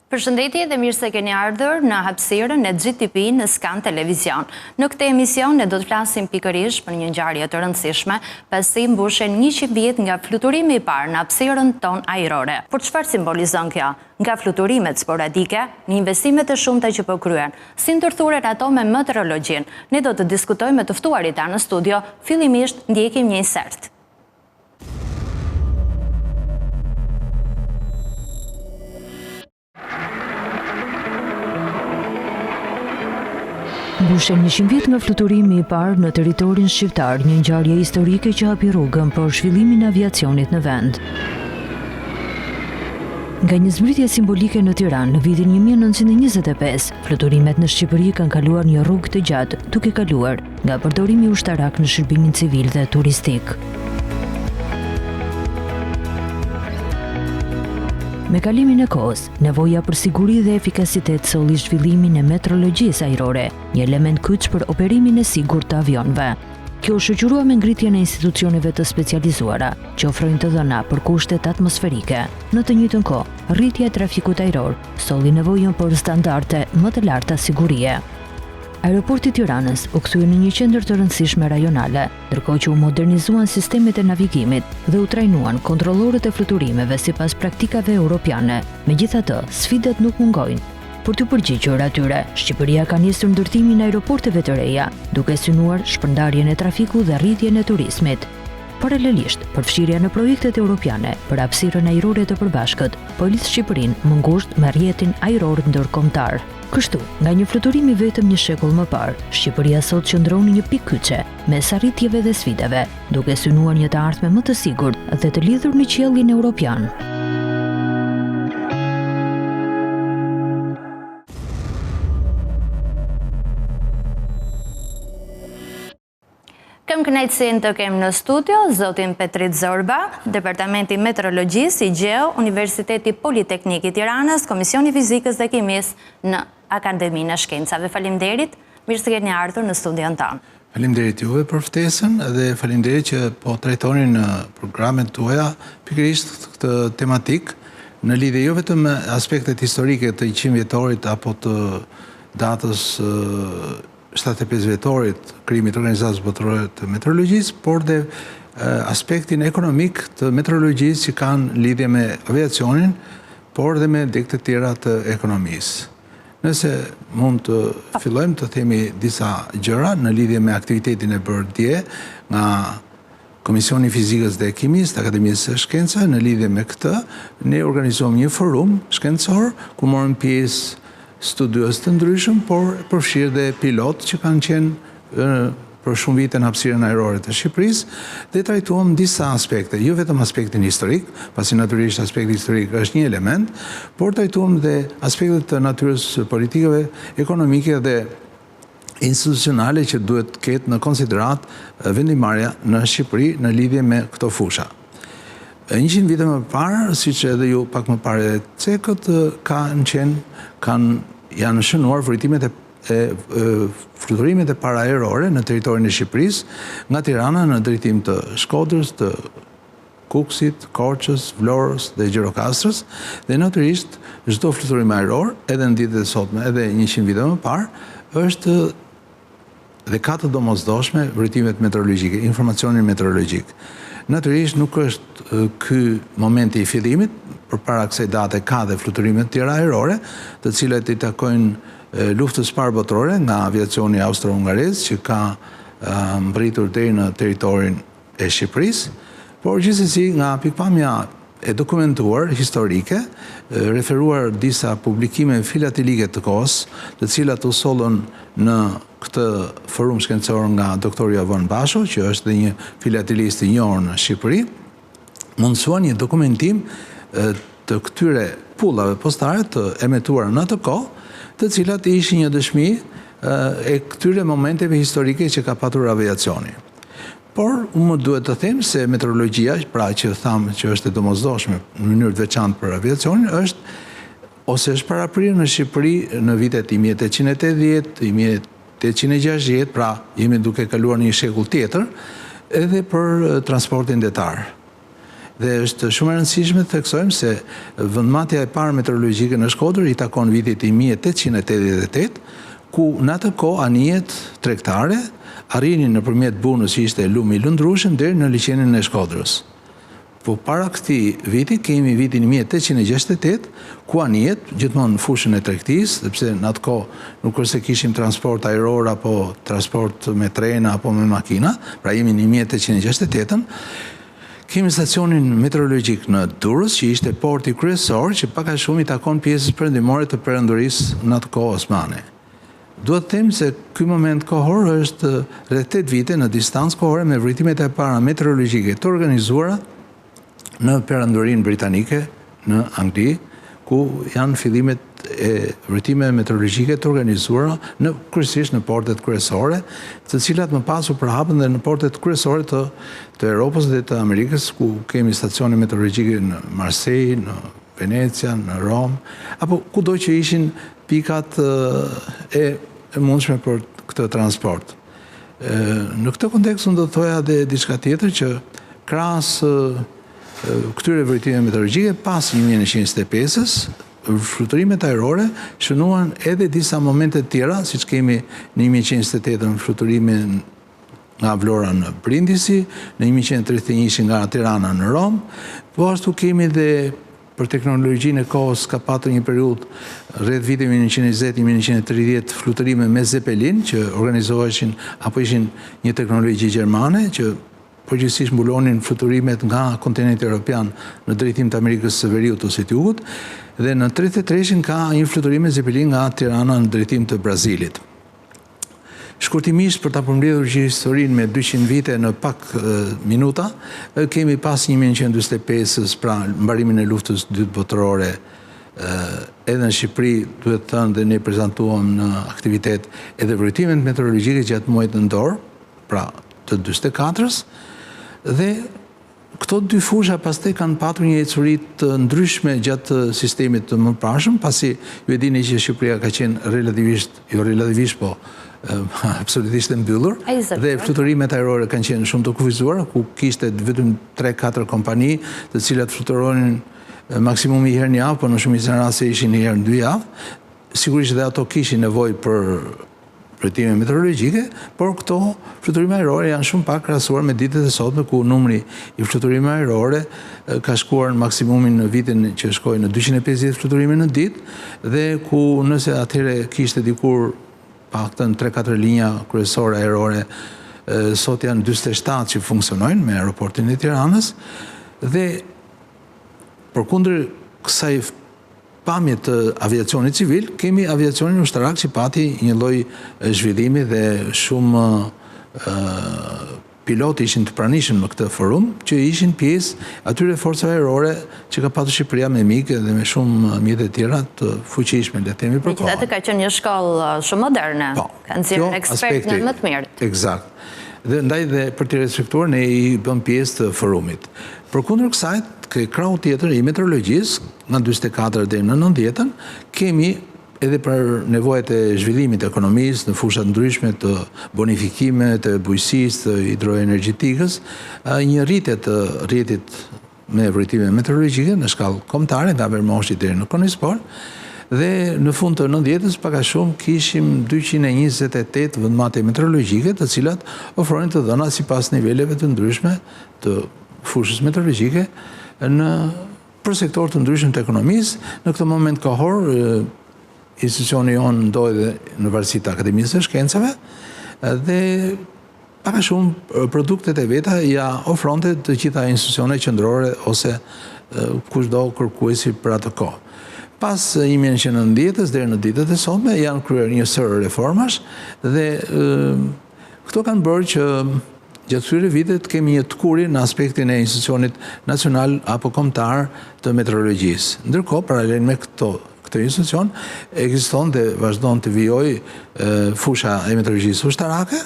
Përshëndetje dhe mirë se keni ardhur në hapësirën e GTP në Skan Televizion. Në këtë emision ne do të flasim pikërisht për një ngjarje të rëndësishme, pasi mbushen 100 vjet nga fluturimi i parë në hapësirën tonë ajrore. Por çfarë simbolizon kjo? Nga fluturimet sporadike në investimet e shumta që po kryen, si ndërthuret ato me meteorologjin? Ne do të diskutojmë me të ftuarit tanë në studio. Fillimisht ndjekim një insert. Mbushen 100 vjet nga fluturimi i parë në territorin shqiptar, një ngjarje historike që hapi rrugën për zhvillimin e aviacionit në vend. Nga një zbritje simbolike në Tiranë në vitin 1925, fluturimet në Shqipëri kanë kaluar një rrugë të gjatë, duke kaluar nga përdorimi ushtarak në shërbimin civil dhe turistik. Me kalimin e kohës, nevoja për siguri dhe efikasitet solli zhvillimin e meteorologjisë ajrore, një element kyç për operimin e sigurt të avionëve. Kjo shoqërua me ngritjen e institucioneve të specializuara, që ofrojnë të dhëna për kushtet atmosferike. Në të njëjtën kohë, rritja e trafikut ajror solli nevojën për standarde më të larta sigurie. Aeroporti i Tiranës u kthye në një qendër të rëndësishme rajonale, ndërkohë që u modernizuan sistemet e navigimit dhe u trajnuan kontrollorët e fluturimeve sipas praktikave europiane. Megjithatë, sfidat nuk mungojnë. Për të përgjigjur atyre, Shqipëria ka nisur ndërtimin e aeroporteve të reja, duke synuar shpërndarjen e trafikut dhe rritjen e turizmit. Paralelisht, përfshirja në projektet europiane për hapësirën ajrore të përbashkët, po lidh Shqipërinë më ngushtë me rrjetin ajror ndërkombëtar. Kështu, nga një fluturimi vetëm një shekull më parë, Shqipëria sot qëndron në një pikë kyçe, mes arritjeve dhe sfidave, duke synuar një të ardhme më të sigurt dhe të lidhur në qiellin evropian. Kam kënaqësinë të kem në studio zotin Petrit Zorba, Departamenti Meteorologjisë i Gjeo, Universiteti Politeknik i Tiranës, Komisioni Fizikës dhe Kimisë në Akademinë e Shkencave. Faleminderit, mirë se keni ardhur në studion tonë. Faleminderit juve për ftesën dhe faleminderit që po trajtoni në programet tuaja pikërisht këtë tematik në lidhje jo vetëm me aspektet historike të 100 vjetorit apo të datës 75 vjetorit krijimit të Organizatës Botërore të Meteorologjisë, por dhe aspektin ekonomik të meteorologjisë që kanë lidhje me aviacionin, por dhe me degët e tjera të ekonomisë. Nëse mund të fillojmë të themi disa gjëra në lidhje me aktivitetin e bërë dje nga Komisioni Fizikës dhe Kimisë të Akademisë së Shkencave, në lidhje me këtë, ne organizuam një forum shkencor ku morën pjesë studios të ndryshëm, por përfshirë dhe pilot që kanë qenë për shumë vite në hapësirën ajrore të Shqipërisë dhe trajtuam disa aspekte, jo vetëm aspektin historik, pasi natyrisht aspekti historik është një element, por trajtuam dhe aspektet të natyrës politikave, ekonomike dhe institucionale që duhet të ketë në konsiderat vendimarrja në Shqipëri në lidhje me këto fusha. 100 vite më parë, siç edhe ju pak më parë cekët, janë shënuar fluturimet e paraaerore në territorin e Shqipërisë nga Tirana në drejtim të Shkodrës, të Kukësit, Korçës, Vlorës dhe Gjirokastrës, dhe natyrisht çdo fluturim ajror, edhe në ditët e sotme, edhe 100 vite më parë, është dhe ka të domosdoshme vërtimet meteorologjike, informacionin meteorologjik. Natyrisht nuk është ky momenti i fillimit, përpara kësaj date ka dhe fluturimet tjera ajrore, të cilat i takojnë luftës parë botërore nga aviacioni austro-hungarez që ka mbritur deri në territorin e Shqipërisë, por gjithsesi nga pikpamja e dokumentuar historike, referuar disa publikime filatelike të kohës, të cilat u sollën në këtë forum shkencor nga doktor Javon Basho, që është dhe një filatelist i njohur në Shqipëri, mundësuan një dokumentim të këtyre pullave postare të emetuara në atë kohë, të cilat ishin një dëshmi e këtyre momenteve historike që ka patur aviacioni. Por, më duhet të them se meteorologjia, pra që thamë që është e domosdoshme në mënyrë të veçantë për aviacionin, është paraprirë në Shqipëri në vitet 1880, 1860, pra jemi duke kaluar një shekull tjetër, edhe për transportin detar. Dhe është shumë e rëndësishme të theksojmë se vendmatja e parë meteorologjike në Shkodër i takon vitit 1888, ku në atë kohë anijet tregtare arrinin nëpërmjet bunës që ishte lumi i lundrueshëm deri në liçenin e Shkodrës. Po para këtij viti kemi vitin 1868, ku anijet gjithmonë në fushën e tregtisë, sepse në atë kohë nuk është se kishim transport ajror apo transport me trena apo me makina, pra jemi në 1868-ën, kemi stacionin meteorologjik në Durrës, që ishte porti kryesor, që pak a shumë i takon pjesës perëndimore të perandorisë në atë kohë osmane. Duhet të them se ky moment kohor është rreth 8 vite në distancë kohore me vritimet e para meteorologjike të organizuara në perandorinë britanike, në Angli, ku janë fillimet e vritime meteorologjike të organizuara kryesisht në portet kryesore, të cilat më pas u përhapën dhe në portet kryesore të Europës dhe të Amerikës, ku kemi stacione meteorologjike në Marseille, në Venecia, në Rom, apo kudo që ishin pikat e mundshme për këtë transport. Në këtë kontekst unë do të thoja dhe diçka tjetër, që krahas këtyre vërtetime meteorologjike pas 1925-s, fluturimet ajrore shënuan edhe disa momente të tjera, siç kemi në 1928 fluturime nga Vlora në Brindisi, në 1931 nga Tirana në Rom, po ashtu kemi dhe për teknologjinë e kohës ka patur një periudhë rreth viteve 1920-1930 fluturime me Zeppelin, që organizoheshin apo ishin një teknologji gjermane që përgjithsisht mbulonin fluturimet nga kontinenti europian në drejtim të Amerikës së Veriut ose të Jugut, dhe në 33-shin ka një fluturime Zeppelin nga Tirana në drejtim të Brazilit. Shkurtimisht për ta përmbledhur historinë me 200 vite në pak minuta, kemi pas 1945-s, pra mbarimin e luftës së dytë botërore, edhe në Shqipëri, duhet thënë, dhe ne prezantuam në aktivitet edhe vritimet meteorologjike gjatë muajit nëntor, pra të 44-s, dhe këto dy fusha pastaj kanë patur një ecuri të ndryshme gjatë sistemit të mëparshëm, pasi ju e dini që Shqipëria ka qenë relativisht, po absolutisht e mbyllur, dhe fluturimet ajrore kanë qenë shumë të kufizuara, ku kishte vetëm 3-4 kompani, të cilat fluturonin maksimumi herë në javë, por në shumicën e rasteve ishin një herë në 2 javë. Sigurisht dhe ato kishin nevojë për vërtime meteorologjike, por këto fluturime ajrore janë shumë pak krahasuar me ditët e sotme, ku numri i fluturime ajrore ka shkuar në maksimumin në vitin që shkoi në 250 fluturime në ditë, dhe ku nëse atëherë kishte dikur paktën 3-4 linja kryesore ajrore, sot janë 47 që funksionojnë me aeroportin e Tiranës, dhe përkundër kësaj pamje të aviacionit civil, kemi aviacionin ushtarak që pati një lloj zhvillimi dhe shumë piloti ishin të pranishëm në këtë forum, që ishin pjesë atyre forcave ajrore që ka patur Shqipëria me mikë dhe me shumë mjete tjera të fuqishme, le të themi për kohën. Megjithatë ka qenë një shkollë shumë moderne, kanë nxjerrë ekspertë më të mirë. Eksakt. Dhe ndaj dhe për të respektuar ne i bëm pjesë të forumit. Përkundër kësaj, krau tjetër i meteorologjisë, nga 44 deri në 90-ën, kemi edhe për nevojat e zhvillimit të ekonomisë në fusha ndryshme të bonifikimit, të bujqësisë, të hidroenergjetikës, një rritje të rrjetit me vërtime meteorologjike në shkallë kombëtare, nga Vermoshi deri në Konispor, dhe në fund të 90-s pak a shumë kishim 228 vendmatje meteorologjike, të cilat ofronin të dhëna sipas niveleve të ndryshme të fushës meteorologjike për sektor të ndryshëm të ekonomisë. Në këtë moment kohor, institucioni jonë ndodhi dhe në varësi të Akademisë së Shkencave, dhe pak a shumë produktet e veta ja ofronte të gjitha institucionet qendrore ose kushdo kërkuesi për atë kohë. Pas 1990-s deri në ditët e sotme janë kryer një sër reformash, dhe këto kanë bërë që gjatë këtyre vitet kemi një tkurje në aspektin e institucionit nacional apo kombëtar të meteorologjisë. Ndërkohë, paralel me këtë institucion, ekziston dhe vazhdon të vijojë fusha e meteorologjisë ushtarake,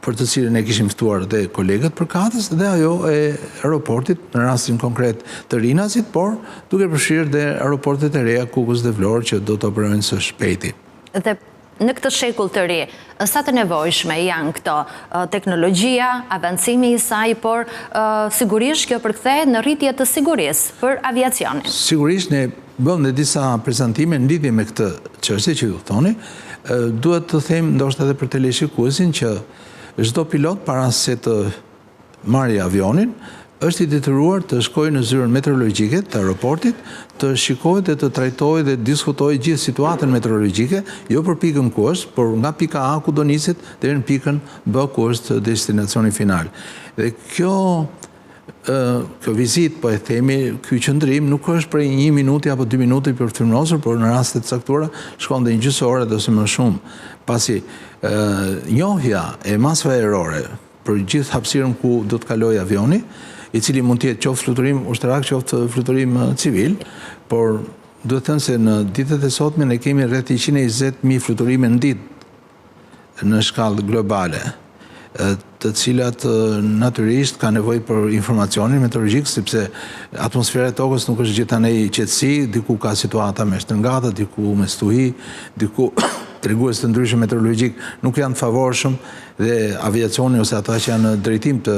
për të cilën ne kishim ftuar dhe kolegët përkatës, dhe ajo e aeroportit, në rastin konkret të Rinasit, por duke përfshirë dhe aeroportet e reja Kukës dhe Vlorë, që do të operojnë së shpejti. Dhe në këtë shekull të ri, sa të nevojshme janë këto teknologjia, avancimi i saj, por sigurisht kjo përkthehet në rritje të sigurisë për aviacionin. Sigurisht ne bëm në disa prezantime në lidhje me këtë çështje që ju thoni, duhet të them ndoshta edhe për teleshikuesin që çdo pilot para se të marrë avionin është i detyruar të shkojë në zyrën meteorologjike të aeroportit, të shikojë dhe të trajtojë dhe diskutojë gjithë situatën meteorologjike, jo për pikën ku është, por nga pika A ku do niset deri në pikën B ku është destinacioni final. Dhe kjo vizit, po e themi, ky qëndrim nuk është për 1 minutë apo 2 minutë për të firmosur, por në raste të caktuara shkon dhe 1 gjysmë ore ose më shumë. Pasi njohja e masave ajrore për gjithë hapësirën ku do të kalojë avioni, i cili mund të jetë qoftë fluturim ushtarak, qoftë fluturim civil, por duhet thënë se në ditët e sotme ne kemi rreth 120.000 fluturime në ditë në shkallë globale, të cilat natyrisht ka nevojë për informacionin meteorologjik, sepse atmosfera e tokës nuk është gjithanej qetësi, diku ka situata me shtërngata, diku me stuhi, diku tregues të ndryshëm meteorologjik nuk janë të favorshëm dhe aviacioni ose ata që janë në drejtim të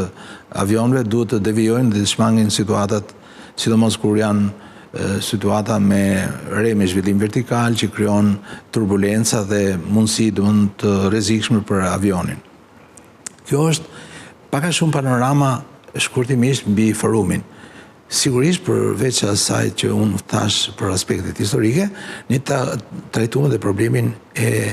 avionëve duhet të devijojnë dhe të shmangin situatat, sidomos kur janë situata me me zhvillim vertikal që krijon turbulenca dhe mundësi të rrezikshme për avionin. Kjo është pak a shumë panorama shkurtimisht mbi forumin. Sigurisht përveç asaj që unë thash për aspektet historike, ne trajtuam dhe problemin e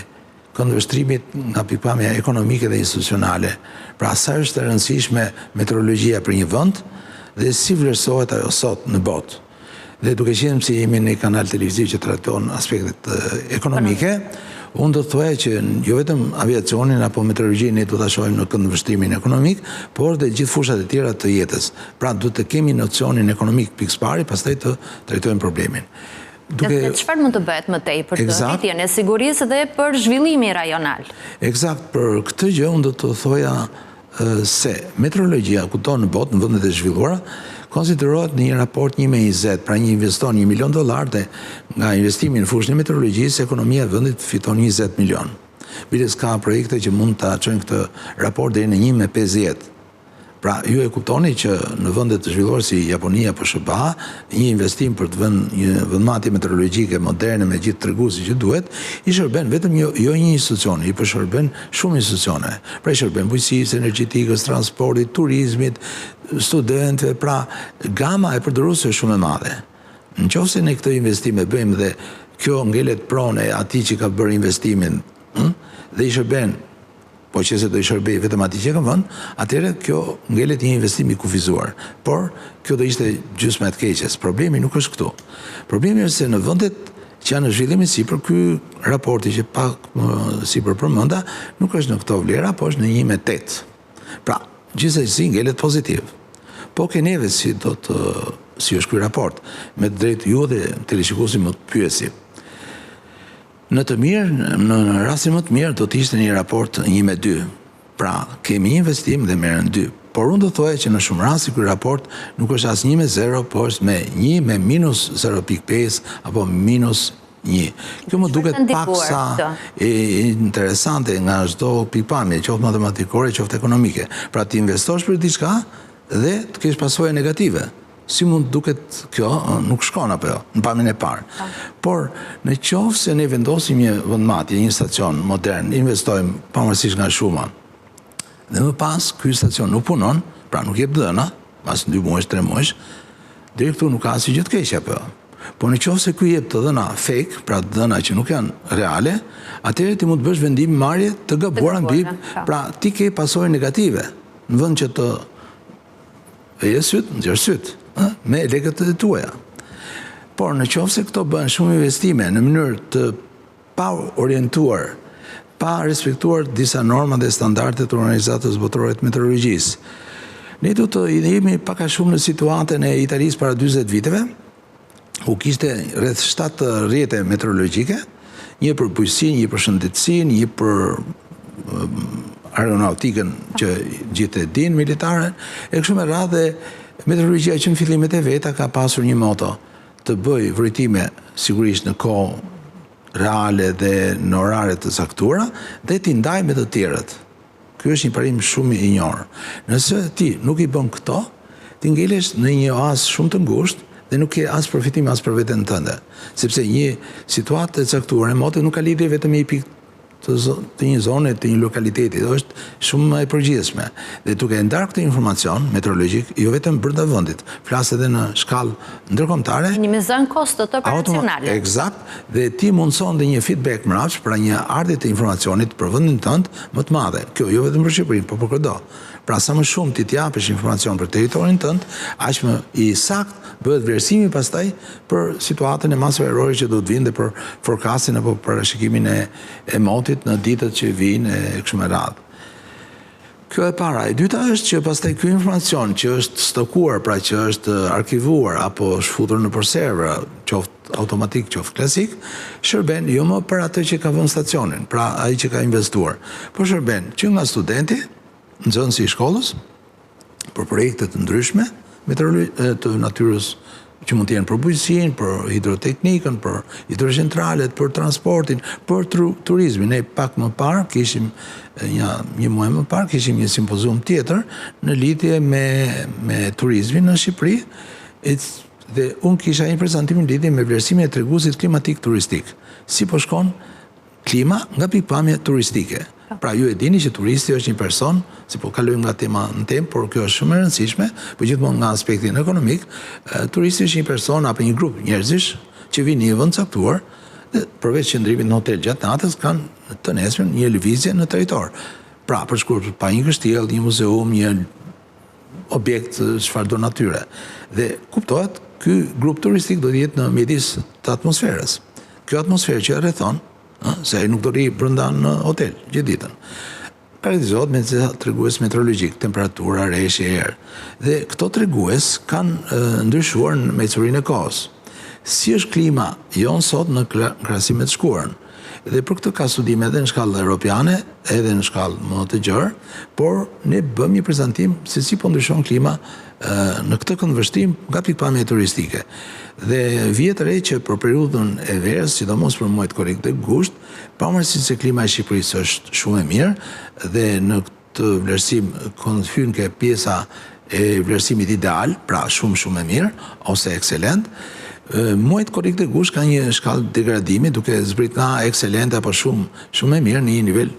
këndvështrimit nga pikpamja ekonomike dhe institucionale. Pra sa është e rëndësishme meteorologjia për një vend dhe si vlerësohet ajo sot në botë. Dhe duke qenë se jemi në kanal televiziv që trajton aspektet ekonomike, unë do të thuaj që jo vetëm aviacionin apo meteorologjinë ne do ta shohim në këndvështrimin ekonomik, por dhe gjithë fushat e tjera të jetës. Pra duhet të kemi nocionin ekonomik pikëpari, pastaj të trajtojmë problemin. Dhe çfarë mund të bëhet më tej për të rritjen e sigurisë dhe për zhvillimin rajonal? Eksakt, për këtë gjë unë do të thoja se meteorologjia kudo në botë, në vendet e zhvilluara, konsiderohet në një raport 1:20, pra një investon $1 milion dhe nga investimi në fushën e meteorologjisë, ekonomia e vendit fiton 20 milion. Biles ka projekte që mund të çojnë këtë raport deri në 1:50. Pra, ju e kuptoni që në vendet të zhvilluar si Japonia apo SBA, një investim për të vënë një vendmatje meteorologjike moderne me gjithë treguesi që duhet, i shërben vetëm jo një institucion, i përshërben shumë institucione. Pra i shërben bujqësisë, energjetikës, transportit, turizmit, studentëve, pra gama e përdoruesve është shumë e madhe. Nëse ne këtë investim e bëjmë dhe kjo ngelet pronë e atij që ka bërë investimin, dhe i shërben, po që se do i shërbej vetëm atij që ka vënë, atëherë kjo ngelet një investim i kufizuar. Por kjo do ishte gjysma e keqes. Problemi nuk është këtu. Problemi është se në vendet që janë në zhvillim sipër, ky raporti që pak sipër përmenda, nuk është në këto vlera, po është në 1:8. Pra, gjithsesi ngelet pozitiv. Po ke neve si është ky raport, me të drejtë ju dhe teleshikuesi më të pyesi. Në të mirë, në rastin më të mirë do të ishte një raport 1:2. Pra, kemi një investim dhe merren 2. Por unë do të thoya që në shumë raste ky raport nuk është as 1:0, por është me 1 me minus 0.5 apo minus 1. Kjo më duket paksa interesante nga çdo pikpamje, qoftë matematikore, qoftë ekonomike. Pra ti investosh për diçka dhe të kesh pasojë negative. Si mund duket kjo, nuk shkon apo jo, në pamjen e parë. Por në qoftë se ne vendosim një vendmatje, një stacion modern, investojmë pavarësisht nga shuma, dhe më pas ky stacion nuk punon, pra nuk jep dhëna, pas 2 muaj, 3 muaj, deri këtu nuk ka asnjë gjë të keqe apo jo. Po në qoftë se ky jep të dhëna fake, pra dhëna që nuk janë reale, atëherë ti mund të bësh vendim marrje të gabuara mbi, pra ti ke pasojë negative, në vend që të nxjerr syt me lekët e tuaja. Por në qoftë se këto bën shumë investime në mënyrë të pa orientuar, pa respektuar disa norma dhe standarde të Organizatës Botërore të Meteorologjisë, ne do të jemi pak a shumë në situatën e Italisë para 40 viteve, ku kishte rreth 7 rrjete meteorologjike, një për bujqësinë, një për shëndetësinë, një për aeronautikën që gjithë e din militare, e kështu me radhë meteorologjia që në fillimet e veta ka pasur një moto të bëj vërtime sigurisht në kohë reale dhe në orare të saktura dhe ti ndaj me të tjerët. Ky është një parim shumë i njohur. Nëse ti nuk i bën këto, ti ngelesh në një oazë shumë të ngushtë dhe nuk ke as përfitim as për veten tënde. Sepse një situatë e caktuar remote nuk ka lidhje vetëm me një pikë të një zone, të një lokaliteti, është shumë e përgjithshme. Dhe duke ndarë këtë informacion meteorologjik, jo vetëm brenda vendit, flas edhe në shkallë ndërkombëtare. Minimizon kostot operacionale. Eksakt, dhe ti mundson dhe një feedback mbrapsht pra një ardhje të informacionit për vendin tënd më të madhe. Kjo jo vetëm për Shqipërinë, por për kudo. Pra sa më shumë ti t'japësh informacion për territorin tënd, aq më i sakt bëhet vlerësimi pastaj për situatën e masave errori që do të vinë dhe për forecastin apo parashikimin e motit në ditët që vijnë e kështu me radhë. Kjo e para. E dyta është që pastaj ky informacion që është stokuar, pra që është arkivuar apo shfutur në servera, qoftë automatik, qoftë klasik, shërben jo më për atë që ka vënë stacionin, pra ai që ka investuar, por shërben që nga studenti, nxënësi i shkollës, për projekte të ndryshme të natyrës që mund të jenë për bujqësinë, për hidroteknikën, për hidrocentralet, për transportin, për turizmin. Ne pak më parë kishim një muaj më parë kishim një simpozium tjetër në lidhje me turizmin në Shqipëri, dhe unë kisha një prezantim në lidhje me vlerësimin e treguesit klimatik turistik. Si po shkon klima nga pikpamja turistike. Pra ju e dini që turisti është një person, si po kalojmë nga tema në temë, por kjo është shumë e rëndësishme, por gjithmonë nga aspektin ekonomik, turisti është një person apo një grup njerëzish që vinë në një vend caktuar dhe përveç qëndrimit në hotel gjatë natës kanë të nesërmen një lëvizje në territor. Pra për shkuar pa një kështjell, një muzeum, një objekt çfarëdo natyre. Dhe kuptohet, ky grup turistik do të jetë në mjedis të atmosferës. Kjo atmosferë që e rrethon, se ai nuk do rri brenda në hotel gjithë ditën. Karakterizohet me tregues meteorologjik, temperatura, rreshje, erë. Dhe këto tregues kanë ndryshuar me ecurinë e kohës. Si është klima jonë sot në krahasim me të shkuarën. Dhe për këtë ka studime edhe në shkallë europiane, edhe në shkallë më të gjerë, por ne bëm një prezantim se si po ndryshon klima në këtë këndvështrim nga pikpamja turistike. Dhe vjet re që për periudhën e verës, sidomos për muajt korrik dhe gusht, pavarësisht se klima e Shqipërisë është shumë e mirë dhe në këtë vlerësim hyn ke pjesa e vlerësimit ideal, pra shumë e mirë ose ekselent, muajt korrik dhe gusht ka një shkallë degradimi duke zbrit nga ekselente apo shumë e mirë në një nivel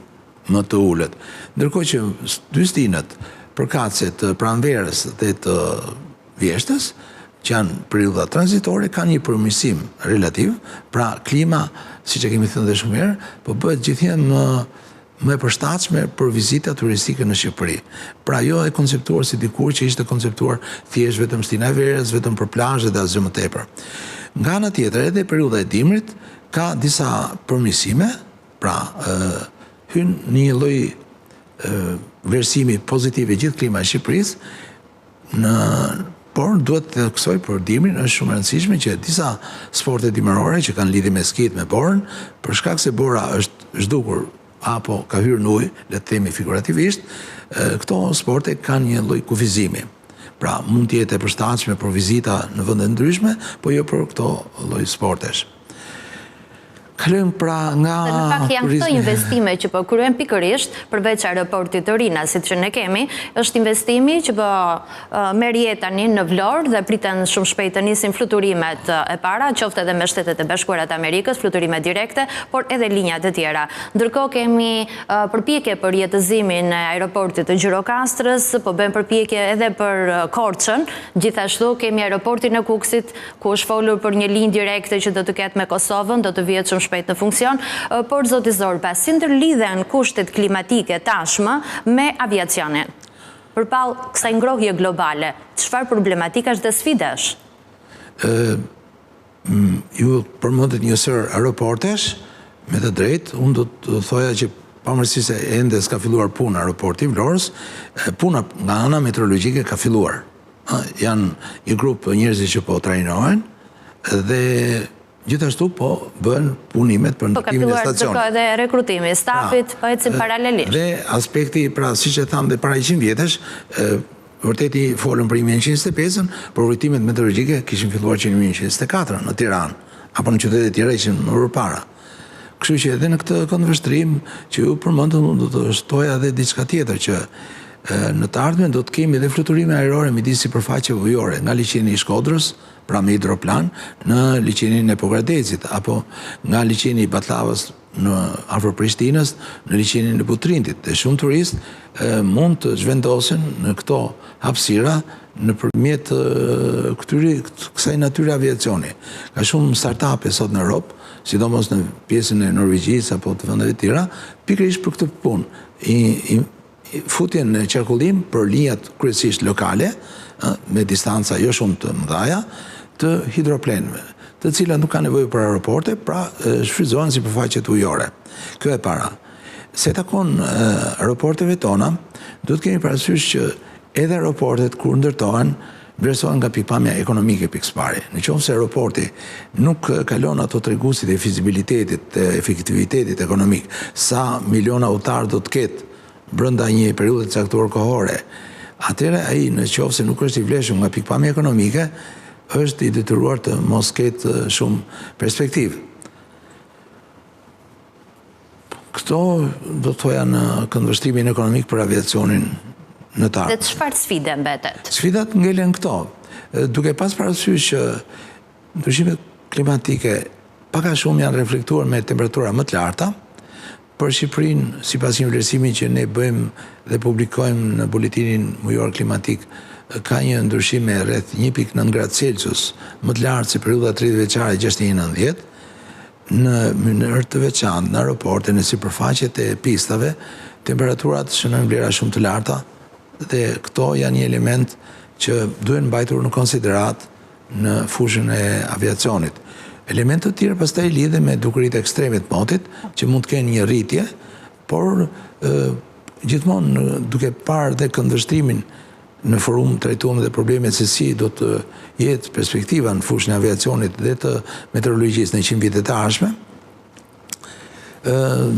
më të ulët. Ndërkohë që dy stinët, përkatëse të pranverës dhe të vjeshtës, që janë periudha tranzitore, kanë një përmirësim relativ, pra klima, siç e kemi thënë dhe shumë herë, po bëhet gjithnjë më e përshtatshme për vizita turistike në Shqipëri. Pra jo e konceptuar si dikur që ishte konceptuar thjesht vetëm stina e verës, vetëm për plazhe dhe asgjë më tepër. Nga ana tjetër, edhe periudha e dimrit ka disa përmirësime, pra hyn në një lloj vlerësimi pozitiv e gjithë klima e Shqipërisë, por duhet të theksoj për dimrin është shumë e rëndësishme që disa sporte dimërore që kanë lidhje me skit, me borën, për shkak se bora është zhdukur apo ka hyrë në ujë, le të themi figurativisht, këto sporte kanë një lloj kufizimi. Pra mund të jetë e përshtatshme për vizita në vende ndryshme, po jo për këto lloj sportesh. Kalojmë pra nga dhe në fakt janë këto investime që po kryen pikërisht përveç aeroportit të Rina, siç ne kemi, është investimi që po merr jetë tani në Vlorë dhe priten shumë shpejt të nisin fluturimet e para, qoftë edhe me Shtetet e Bashkuara të Amerikës, fluturime direkte, por edhe linjat e tjera. Ndërkohë kemi përpjekje për jetëzimin e aeroportit të Gjirokastrës, po bëjmë përpjekje edhe për Korçën, gjithashtu kemi aeroportin e Kukësit, ku është folur për një linjë direkte që do të ketë me Kosovën, do të vihet shumë shpejt në funksion, por zoti Zorba, si ndërlidhen kushtet klimatike tashmë me aviacionin? Përpallë kësaj ngrohje globale, çfarë problematikash dhe sfidash? Ju përmendet një sër aeroportesh, me të drejtë, unë do të thoja që pavarësisht se ende s'ka filluar puna aeroporti i Vlorës, puna nga ana meteorologjike ka filluar. Janë një grup njerëzish që po trajnohen dhe gjithashtu po bën punimet për ndërtimin e stacionit. Po ka filluar edhe rekrutimi, stafit po ecin paralelisht. Dhe aspekti, pra siç e tham dhe para 100 vjetësh, vërteti folën për 1925-ën, por vërtimet meteorologjike kishin filluar që në 1924 në Tiranë, apo në qytete tjera ishin më përpara. Kështu që edhe në këtë këndvështrim që ju përmendëm, do të shtoja edhe diçka tjetër, që në të ardhmen do të kemi edhe fluturime ajrore midis sipërfaqeve ujore, nga liçeni i Shkodrës, pra me hidroplan, në liçenin e Pogradecit, apo nga liçeni i Batlavës në afër Prishtinës, në liçenin e Butrindit. Dhe shumë turistë mund të zhvendosen në këto hapësira nëpërmjet kësaj natyre aviacioni. Ka shumë startupe sot në Europë, sidomos në pjesën e Norvegjisë apo të vendeve tjera, pikërisht për këtë punë. Futjen në qarkullim për linjat kryesisht lokale, me distanca jo shumë të mëdha, të hidroplenëve, të cilat nuk kanë nevojë për aeroporte, pra shfrytëzohen sipërfaqet ujore. Kjo e para. Se takon aeroporteve tona, do të kemi parasysh që edhe aeroportet kur ndërtohen vlerësohen nga pikpamja ekonomike pikëpari. Nëse aeroporti nuk kalon ato treguesit e fizibilitetit, të efektivitetit ekonomik, sa miliona udhëtar do të ketë brenda një periudhe të caktuar kohore, atëherë ai nëse nuk është i vlefshëm nga pikpamja ekonomike, është i detyruar të mos ketë shumë perspektivë. Këto do të thoja në këndvështrimin ekonomik për aviacionin në të ardhmen. Dhe çfarë sfide mbetet? Sfidat ngelen këto, duke pas parasysh që ndryshimet klimatike pak a shumë janë reflektuar me temperatura më të larta. Për Shqipërinë, sipas një vlerësimi që ne bëjmë dhe publikojmë në buletinin mujor klimatik, ka një ndryshim me rreth 1.9 gradë Celsius më të lartë se periudha 30 vjeçare 60-90. Në mënyrë të veçantë në aeroporte, në sipërfaqet e pistave, temperaturat shënojnë vlera shumë të larta dhe këto janë një element që duhen mbajtur në konsiderat në fushën e aviacionit. Elementet të tjera pastaj lidhen me dukurit ekstreme të motit, që mund të kenë një rritje, por gjithmonë duke parë dhe këndvështrimin në forum trajtuam dhe problemet se si do të jetë perspektiva në fushën e aviacionit dhe të meteorologjisë në 100 vitet e ardhshme,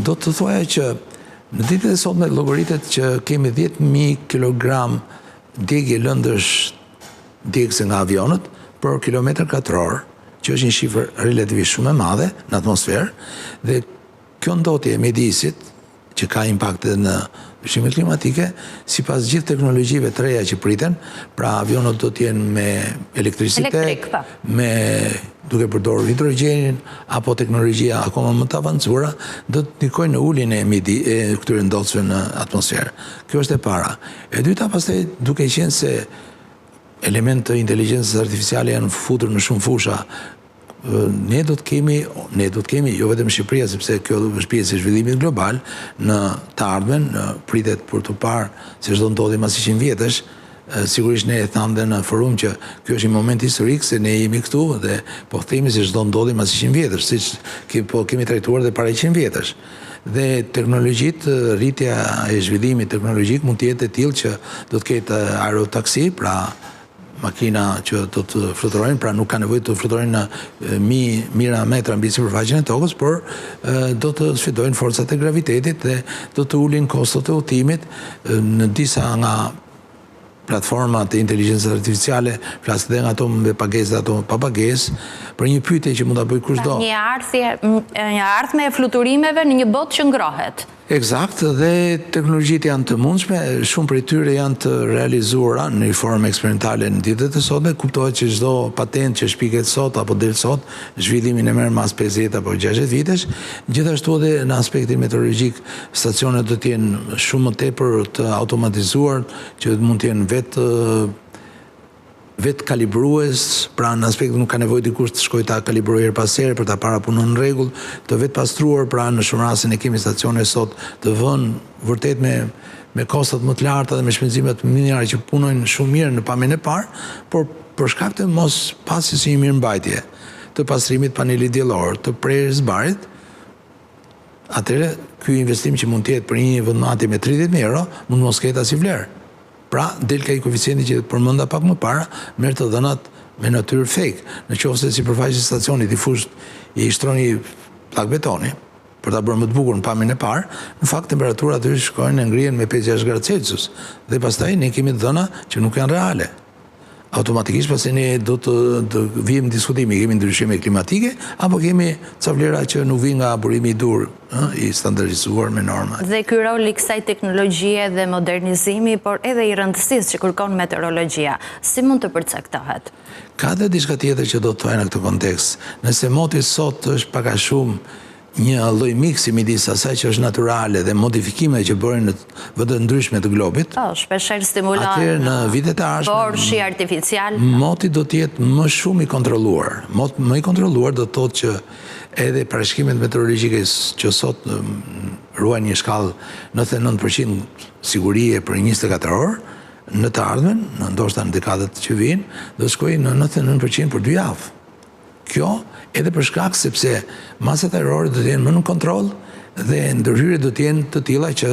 do të thoja që në ditët e sotme llogaritet që kemi 10.000 kg djegje lëndësh djegëse nga avionët për kilometër katror, që është një shifër relativisht shumë e madhe në atmosferë, dhe kjo ndotje e mjedisit që ka impakt edhe në ndryshimet klimatike, sipas gjithë teknologjive të reja që priten, pra avionët do të jenë me elektricitet, duke përdorur hidrogjenin apo teknologjia akoma më të avancuara, do të ndikojnë në uljen e këtyre ndotësve në atmosferë. Kjo është e para. E dyta, pastaj duke qenë se elementë të inteligjencës artificiale janë futur në shumë fusha, ne do të kemi, jo vetëm Shqipëria, sepse kjo është pjesë e zhvillimit global, në të ardhmen, pritet për të parë se çdo ndodhi mas 100 vjetësh. Sigurisht ne e thamë dhe në forum që kjo është një moment historik, se ne jemi këtu dhe po themi se çdo ndodhi mas 100 vjetësh, siç po kemi trajtuar dhe para 100 vjetësh. Dhe teknologjitë, rritja e zhvillimit teknologjik mund të jetë e tillë që do të ketë aerotaksi, pra makina që do të fluturojnë, pra nuk ka nevojë të fluturojnë në mijëra metra mbi sipërfaqen e tokës, por do të sfidojnë forcat e gravitetit dhe do të ulin kostot e udhëtimit. Në disa nga platformat e inteligjencës artificiale flas dhe nga ato me pagesë dhe ato pa pagesë, për një pyetje që mund ta bëj kushdo. Një ardhme e fluturimeve në një botë që ngrohet. Eksakt, dhe teknologjitë janë të mundshme, shumë prej tyre janë të realizuara në formë eksperimentale në ditët e sotme. Kuptohet që çdo patent që shpiket sot apo del sot, zhvillimin e merr mas 50 apo 60 vitesh. Gjithashtu edhe në aspektin meteorologjik, stacionet do të jenë shumë më tepër të automatizuar, që mund të jenë vetë kalibrues, pra në aspektin nuk ka nevojë dikush të shkojë ta kalibrojë her pas here për ta parë punën në rregull, të vetë pastruar, pra në shumë raste ne kemi stacione sot të vënë vërtet me kostot më të larta dhe me shpenzime të mëdha që punojnë shumë mirë në pamjen e parë, por për shkak të mos pasjes së një mirëmbajtje të pastrimit panelit diellor, të prerjes barit, atëherë ky investim që mund të jetë për një vendmatje me 30.000 euro mund mos ketë asnjë vlerë. Pra, del ka i koeficienti që përmenda pak më para, merr të dhënat me natyrë fake. Nëse sipërfaqja e stacionit i fusht i shtroni plak betoni për ta bërë më të bukur në pamjen e parë, në fakt temperaturat aty shkojnë e ngrihen me 5-6 gradë Celsius dhe pastaj ne kemi dhëna që nuk janë reale. automatikisht pasi ne do të vijmë diskutimi, kemi ndryshime klimatike, apo kemi ca vlera që nuk vijnë nga burimi i dur, i standardizuar me norma. Dhe ky rol i kësaj teknologjie dhe modernizimi, por edhe i rëndësisë që kërkon meteorologjia, si mund të përcaktohet? Ka dhe diçka tjetër që do të thuaj në këtë kontekst. Nëse moti sot është pak a shumë një lloj miksi midis asaj që është natyrale dhe modifikime që bëhen në vende ndryshme të globit. Shpeshherë stimulohen. Atëherë në vitet e ardhshme borshi artificial. Moti do të jetë më shumë i kontrolluar. Më i kontrolluar do të thotë që edhe parashkimet meteorologjike që sot ruajnë një shkallë 99% sigurie për 24 orë, në të ardhmen, ndoshta në dekadat që vijnë, do shkojë në 99% për 2 javë. Kjo edhe për shkak sepse masat ajrore do të jenë më në kontroll dhe ndërhyrjet do të jenë të tilla që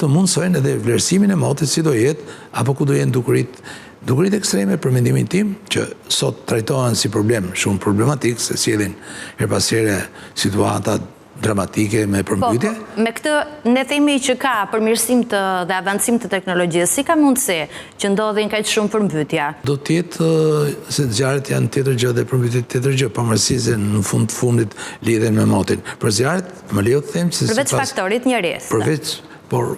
të mundsojnë edhe vlerësimin e motit si do jetë apo ku do jenë dukurit ekstreme për mendimin tim që sot trajtohen si problem shumë problematik se sjellin her pas here situata dramatike me përmbytje. Me këtë ne themi që ka përmirësim dhe avancim të teknologjisë, si ka mundësi që ndodhin kaq shumë përmbytja? Do të jetë se zjarret janë tjetër gjë dhe përmbytjet tjetër gjë, pavarësisht se në fundit lidhen me motin. Për zjarret, më lejo të them se përveç faktorit njerëz. Përveç, por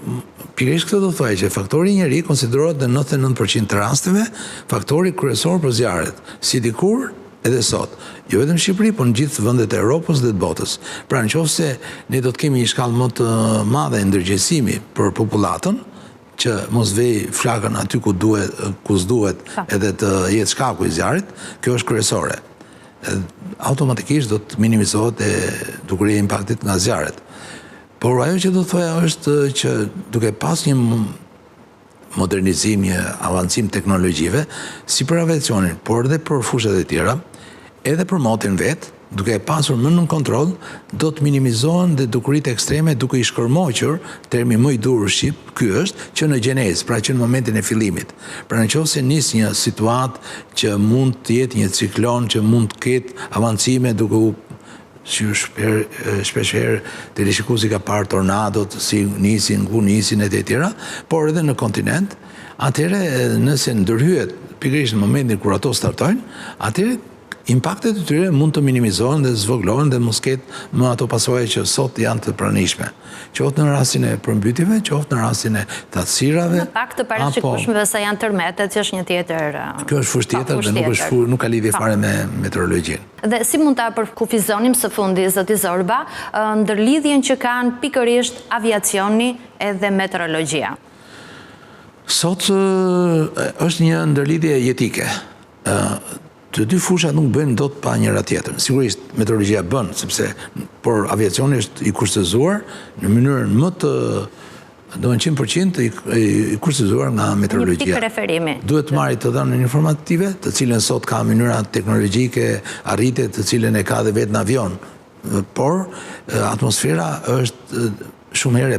pikërisht këtë do të thojë që faktori njeri konsiderohet në 99% të rasteve faktori kryesor për zjarret, si dikur edhe sot. Jo vetëm në Shqipëri, por në gjithë vendet e Europës dhe të botës. Pra nëse ne do të kemi një shkallë më të madhe ndërgjegjësimi për popullatën, që mos vej flakën aty ku s'duhet edhe të jetë shkaku i zjarrit, kjo është kryesore. Automatikisht do të minimizohet e dukuria e impaktit nga zjarret. Por ajo që do të thoja është që duke pas një modernizim, një avancim teknologjive, si për aviacionin, por edhe për fushat e tjera, edhe për motin vetë, duke pasur më në kontroll, do të minimizohen dhe dukurit ekstreme duke i shkërmoqur, termi më i durë shqip, ky është, që në gjenezë, pra që në momentin e fillimit. Pra nëse nis një situatë që mund të jetë një ciklon, që mund të ketë avancime duke u shpeshherë teleshikuesi ka parë tornadot, si nisin, ku nisin e të tjera, por edhe në kontinent, atëherë nëse ndërhyet pikërisht në momentin kur ato startojnë, atëherë impaktet e tyre mund të minimizohen dhe zvoglohen dhe mos ketë më ato pasojë që sot janë të pranishme. Qoftë në rastin e përmbytjeve, qoftë në rastin e tatësirave. Në pak të parashikueshme se janë tërmetet, që është një tjetër. Kjo është fushë tjetër dhe nuk ka lidhje fare me meteorologjinë. Dhe si mund ta përkufizonim së fundi, zoti Zorba, ndërlidhjen që kanë pikërisht aviacioni edhe meteorologjia? Sot është një ndërlidhje jetike. Të dy fushat nuk bëjnë dot pa njëra tjetrën. Sigurisht meteorologjia bën, por aviacioni është i kursëzuar në mënyrën më të 100% i kursëzuar nga meteorologjia. Një pikë referimi. Duhet të marrë të dhënien informative, të cilën sot ka mënyra teknologjike, arritje të cilën e ka dhe vetë në avion. Por atmosfera është shumë herë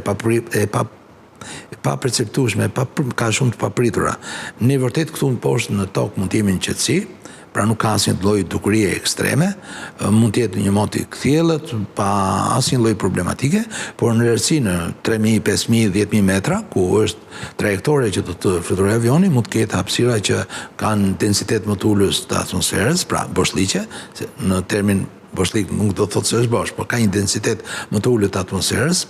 e pa perceptueshme, ka shumë të papritura. Ne vërtet këtu në poshtë në tokë mund të jemi në qetësi, pra nuk ka asnjë lloj dukurie ekstreme, mund të jetë një moti kthjellët pa asnjë lloj problematike, por në rërsi në 3.000, 5.000, 10.000 metra, ku është trajektore që do të fluturojë avioni, mund të ketë hapësira që kanë densitet më të ulës të atmosferës, pra boshllike, në termin boshlik nuk do të thotë se është bosh, por ka një densitet më të ulët të atmosferës,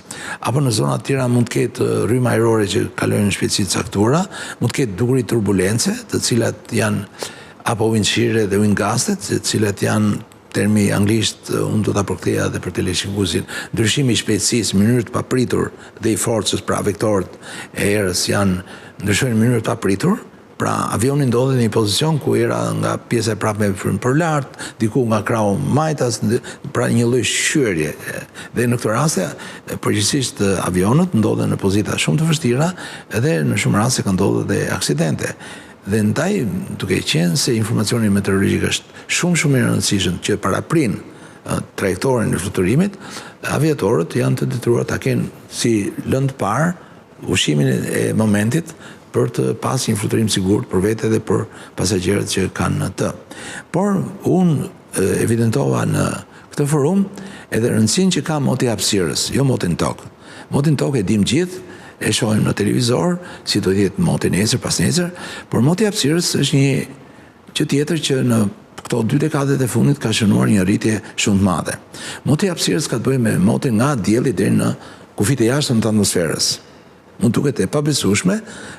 apo në zona të tjera mund të ketë rrymë ajrore që kalojnë në shpejtësi të caktuara, mund të ketë dukuri turbulence, të cilat janë apo windshire dhe windgastet, të cilat janë termi anglisht, unë do ta përktheja edhe për teleshikuesin, ndryshimi i shpejtësisë, mënyrë të papritur dhe i forcës, pra vektorët e erës janë ndryshojnë në mënyrë të papritur. Pra avioni ndodhet në një pozicion ku era nga pjesa e prapme për lart, diku nga krau majtas, pra një lloj shqyrje. Dhe në këtë raste, përgjithsisht avionët ndodhen në pozita shumë të vështira, edhe në shumë raste kanë ndodhur dhe aksidente. Dhe ndaj, duke qenë se informacioni meteorologjik është shumë i rëndësishëm që paraprin trajektorin e fluturimit, aviatorët janë të detyruar ta kenë si lëndë parë ushimin e momentit për të pas një fluturim sigurt për vete dhe për pasagjerët që kanë në të. Por unë evidentova në këtë forum edhe rëndësinë që ka moti hapësirës, jo motin tokë. Motin tokë e dim gjithë, e shohim në televizor, si do jetë moti nesër, pas nesër, por moti i hapësirës është një që tjetër që në këto 2 dekadet e fundit ka shënuar një rritje shumë të madhe. Moti i hapësirës ka të bëjë me motin nga dielli deri në kufit e jashtëm të atmosferës. Mund duket e pabesueshme,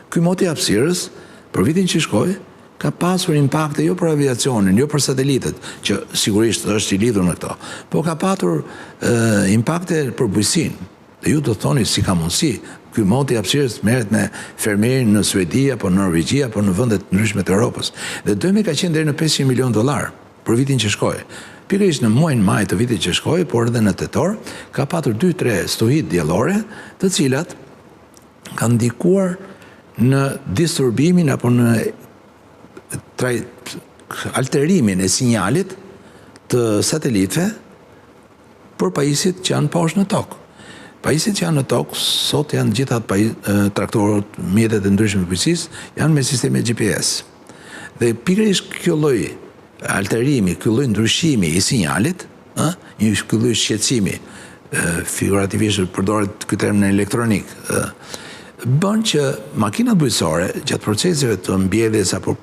ky moti i hapësirës për vitin që shkoi ka pasur impakte jo për aviacionin, jo për satelitet, që sigurisht është i lidhur me këto, po ka patur impakte për bujqësinë. Dhe ju do të thoni si ka mundësi, ky moti i hapësirës merret me fermerin në Suedi apo në Norvegji apo në vende të ndryshme të Europës. Dhe dëmi ka qenë deri në $500 milion për vitin që shkoi. Pikërisht në muajin maj të vitit që shkoi, por edhe në tetor, ka patur 2-3 stuhi diellore, të cilat kanë ndikuar në disturbimin apo në alterimin e sinjalit të satelitëve për pajisjet që janë poshtë në tokë. Pajisjet që janë në tokë, sot janë gjithat traktorët, mjetet e ndryshme të bujqësisë, janë me sisteme GPS. Dhe pikërisht kjo lloj alterimi, ky lloj ndryshimi i sinjalit, ky lloj shqetësimi, figurativisht përdoret ky termin elektronik, bën që makinat bujqësore gjatë proceseve të mbjedhjes apo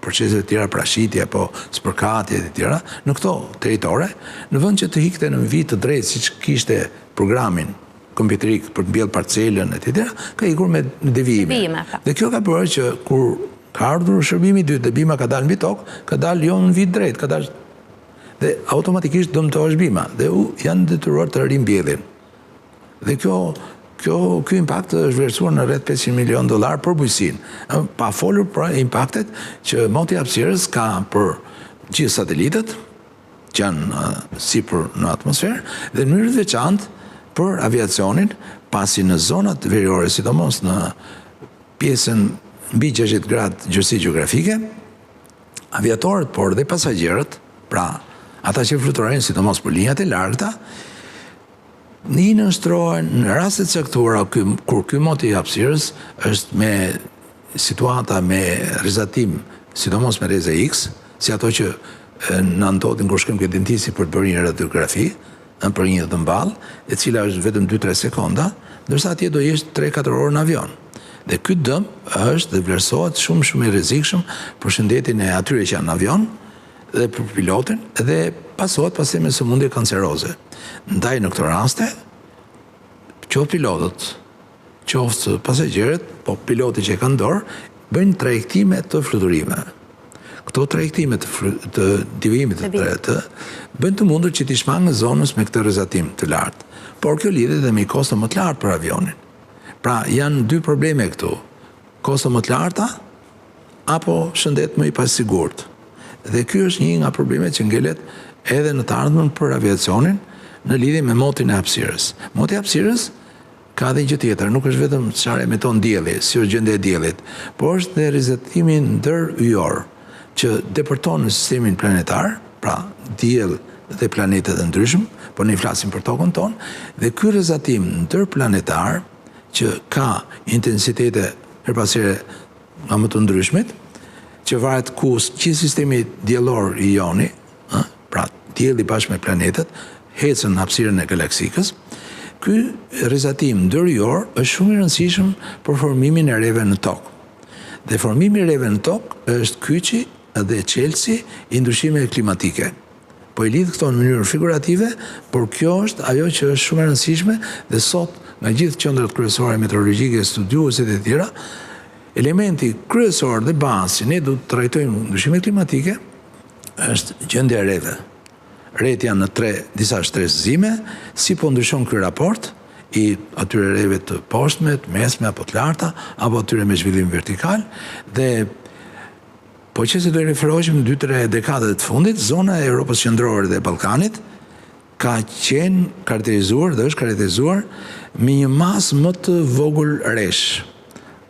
proceseve të tjera prashitje apo spërkatje e tjera në këto territore, në vend që të hikte në vit të drejtë siç kishte programin kompjuterik për të mbjellë parcelën e tjera, ka ikur me devijime. Dhe kjo ka bërë që kur ka ardhur shërbimi i dytë dhe bima ka dalë mbi tokë, ka dalë jo në vit drejt, ka dalë dhe automatikisht dëmtohesh bima dhe janë detyruar të rimbjellin. Dhe ky impakt është vlerësuar në rreth $500 milion për bujqësinë. Pa folur për impaktet që moti i hapësirës ka për gjithë satelitët, që janë sipër në atmosferë, dhe në mënyrë të veçantë për aviacionin, pasi në zonat veriore, sidomos në pjesën mbi 60 gradë gjërësi gjeografike, aviatorët, por dhe pasagjerët, pra ata që fluturojnë sidomos për linjat e largëta, një nënshtrohen në rastet caktuara kur ky moti i hapësirës është me situata me rrezatim, sidomos me rreza X, si ato që na ndodhin kur shkojmë ke dentisti për të bërë një radiografi, për një dhëmball, e cila është vetëm 2-3 sekonda, ndërsa atje do jesh 3-4 orë në avion. Dhe ky dëm është dhe vlerësohet shumë i rrezikshëm për shëndetin e atyre që janë në avion dhe për pilotin dhe pasohet pastaj me sëmundje kanceroze. Ndaj në këto raste, qoftë pilotët, qoftë pasagjerët, po pilotët që e kanë dorë, bëjnë trajektime të fluturime. Këto trajektime të devijimit të bëjnë të mundur që t'i shmangë zonës me këtë rrezatim të lartë. Por kjo lidhet dhe me kosto më të lartë për avionin. Pra janë 2 probleme këtu. Kosto më të larta apo shëndet më i pasigurt. Dhe ky është një nga problemet që ngelet edhe në të ardhmen për aviacionin në lidhje me motin e hapësirës. Moti i hapësirës ka dhe gjë tjetër, nuk është vetëm çfarë emeton dielli, si është gjendja e diellit, por është dhe rrezatimi ndërhyjor që depërton në sistemin planetar, pra diell dhe planetet e ndryshëm, por ne flasim për tokën tonë, dhe ky rrezatim ndërplanetar që ka intensitete her pas here nga më të ndryshmet, që varet ku që sistemi diellor i joni, pra dielli bashkë me planetet, hecën hapësirën e galaksikës, ky rrezatim ndërhyjor është shumë i rëndësishëm për formimin e reve në tokë. Dhe formimi i reve në tokë është kyçi dhe çelësi i ndryshimeve klimatike. Po i lidh këto në mënyrë figurative, por kjo është ajo që është shumë e rëndësishme dhe sot nga gjithë qendrat kryesore meteorologjike, studiuesit e tjera, elementi kryesor dhe bazë që ne do të trajtojmë ndryshimet klimatike është gjendja e reve. Retë janë në disa shtresëzime, si po ndryshon ky raport i atyre reve të poshtme, të mesme apo të larta, apo atyre me zhvillim vertikal, dhe po që se do i referoheshim 2-3 dekadet të fundit, zona e Europës qendrore dhe Ballkanit ka qenë karakterizuar dhe është karakterizuar me një masë më të vogël resh.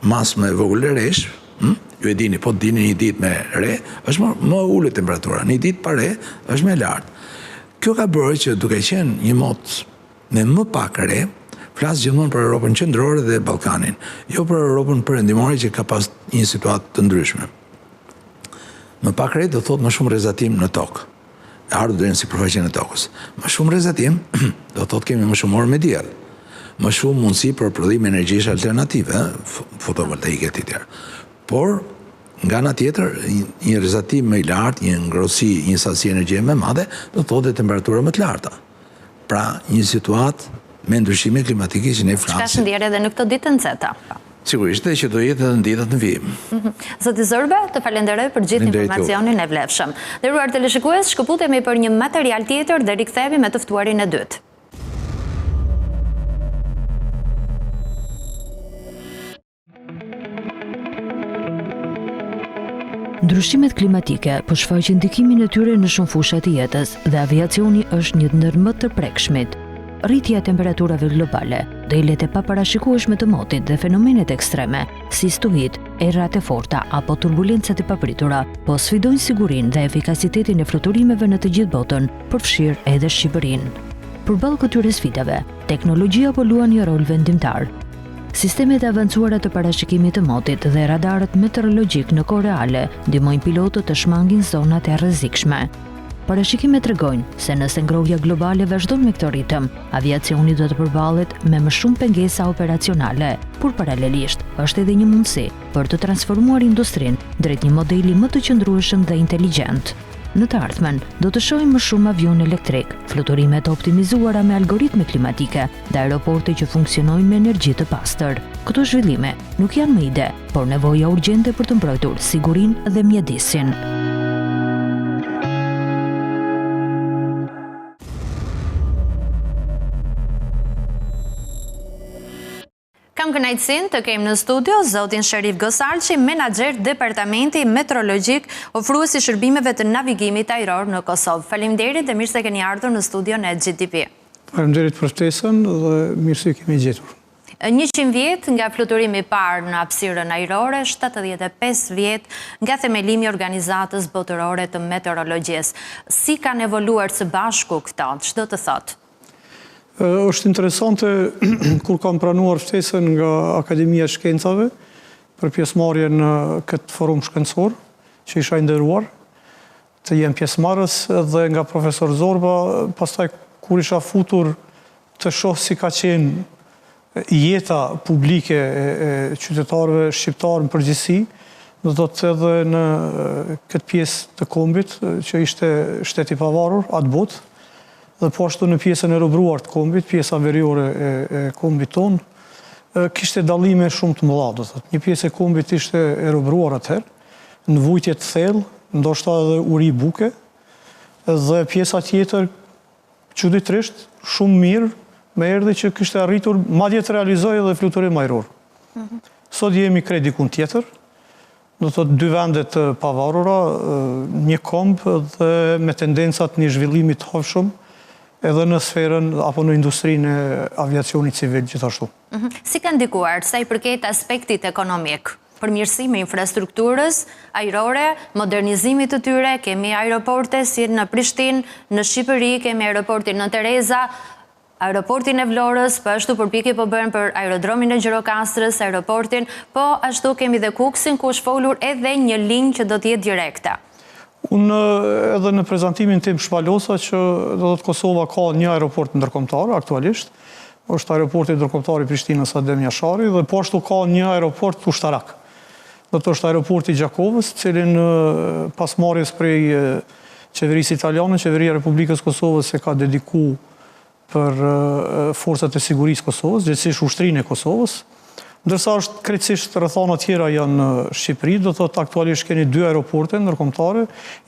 Masë më e vogël resh, ju e dini, po të dini një ditë me re, është më ulët temperatura, një ditë pa re është më lartë. Kjo ka bërë që duke qenë një mot me më pak re, flas gjithmonë për Europën qendrore dhe Ballkanin, jo për Europën perëndimore që ka pas një situatë të ndryshme. Më pak re do thotë më shumë rrezatim në tokë, ardhur deri në sipërfaqen e tokës. Më shumë rrezatim do thotë kemi më shumë orë me diell. më shumë mundësi për prodhim energjish alternative, fotovoltaike të tjerë. Por, nga ana tjetër, një rrezatim më i lartë, një ngrohtësi, një sasi energjie më e madhe, do të thotë temperatura më të larta. Pra, një situatë me ndryshime klimatike që ne flasim. Çka shndjerë edhe në këtë ditë të nxehta. Sigurisht që do jetë edhe në ditët në vijim. Zoti Zërbe, të falenderoj për gjithë informacionin e vlefshëm. Nderuar teleshikues, shkëputemi për një material tjetër dhe rikthehemi me të ftuarin e dytë. Ndryshimet klimatike po shfaqin ndikimin e tyre në shumë fusha të jetës dhe aviacioni është një ndër më të prekshmit. Rritja e temperaturave globale, dilet e paparashikueshme të motit dhe fenomenet ekstreme, si stuhit, errat e forta apo turbulencat e papritura, po sfidojnë sigurinë dhe efikasitetin e fluturimeve në të gjithë botën, përfshirë edhe Shqipërinë. Përballë këtyre sfidave, teknologjia po luan një rol vendimtar. Sistemet e avancuara të parashikimit të motit dhe radarët meteorologjik në kohë reale ndihmojnë pilotët të shmangin zonat e rrezikshme. Parashikimet tregojnë se nëse ngrohja globale vazhdon me këtë ritëm, aviacioni do të përballet me më shumë pengesa operacionale, por paralelisht është edhe një mundësi për të transformuar industrinë drejt një modeli më të qëndrueshëm dhe inteligjent. Në të ardhmen, do të shohim më shumë avion elektrik, fluturime të optimizuara me algoritme klimatike dhe aeroporte që funksionojnë me energji të pastër. Këto zhvillime nuk janë më ide, por nevoja urgjente për të mbrojtur sigurinë dhe mjedisin. Kam kënaqësinë të kem në studio zotin Sherif Gosalçi, menaxher departamenti meteorologjik, ofruesi shërbimeve të navigimit ajror në Kosovë. Faleminderit dhe mirë se keni ardhur në studion e GTP. Faleminderit për ftesën dhe mirë se kemi gjetur. 100 vjet nga fluturimi i parë në hapësirën ajrore, 75 vjet nga themelimi i organizatës botërore të meteorologjisë. Si kanë evoluar së bashku këto? Ç'do të thotë? Është interesante kur kam pranuar ftesën nga Akademia e Shkencave për pjesëmarrje në këtë forum shkencor që isha i nderuar të jem pjesëmarrës dhe nga profesor Zorba, pastaj kur isha futur të shoh si ka qenë jeta publike e qytetarëve shqiptarë në përgjithësi, do të thotë edhe në këtë pjesë të kombit që ishte shteti i pavarur atë botë, dhe po ashtu në pjesën e robruar të kombit, pjesa veriore e kombit tonë, kishte dallime shumë të mëdha, do thotë. Një pjesë e kombit ishte e robruar atëherë, në vujtje të thellë, ndoshta edhe uri buke, dhe pjesa tjetër çuditërisht shumë mirë, me erdhi që kishte arritur madje të realizojë edhe fluturim ajror. Sot jemi krejt dikun tjetër, do të thotë 2 vende të pavarura, një komb dhe me tendencat një zhvillimi të hovshëm edhe në sferën apo në industrinë e aviacionit civil gjithashtu. Si ka ndikuar sa i përket aspektit ekonomik? Përmirësimi i infrastrukturës ajrore, modernizimit të tyre, kemi aeroporte si në Prishtinë, në Shqipëri, kemi aeroportin në Tereza, aeroportin e Vlorës, po ashtu përpjekje po bëhen për aerodromin e Gjirokastrës, aeroportin, po ashtu kemi dhe Kuksin, ku është folur edhe një linjë që do të jetë direkte. Unë edhe në prezantimin tim shpalosa që do të Kosova ka një aeroport ndërkombëtar aktualisht, është aeroporti ndërkombëtar i Prishtinës Adem Jashari dhe po ashtu ka një aeroport ushtarak. Do të është aeroporti Gjakovës, cilin pas marrjes prej qeverisë italiane, qeveria e Republikës Kosovës e ka dedikuar për forcat e sigurisë Kosovës, gjithsesi ushtrinë e Kosovës. Ndërsa është krejtësisht rrethana tjera janë në Shqipëri, do thotë aktualisht keni 2 aeroporte ndërkombëtare,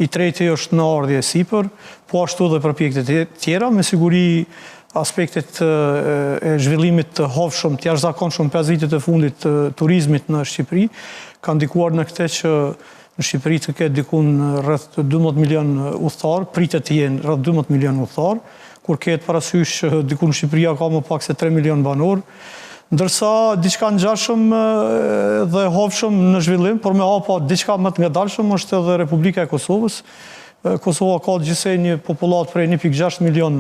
i treti është në ardhje sipër, po ashtu edhe përpjekjet tjera, me siguri aspektet e zhvillimit të hovshëm, të jashtëzakonshëm 5 vitet e fundit të turizmit në Shqipëri, kanë ndikuar në këtë që në Shqipëri të ketë dikun rreth 12 milion udhëtar, pritet të jenë rreth 12 milion udhëtar, kur ketë parasysh dikun Shqipëria ka më pak se 3 milion banor, ndërsa diçka ngjashëm dhe hovshëm në zhvillim, por me hapa diçka më të ngadalshëm është edhe Republika e Kosovës. Kosova ka gjithsej një popullat prej 1.6 milion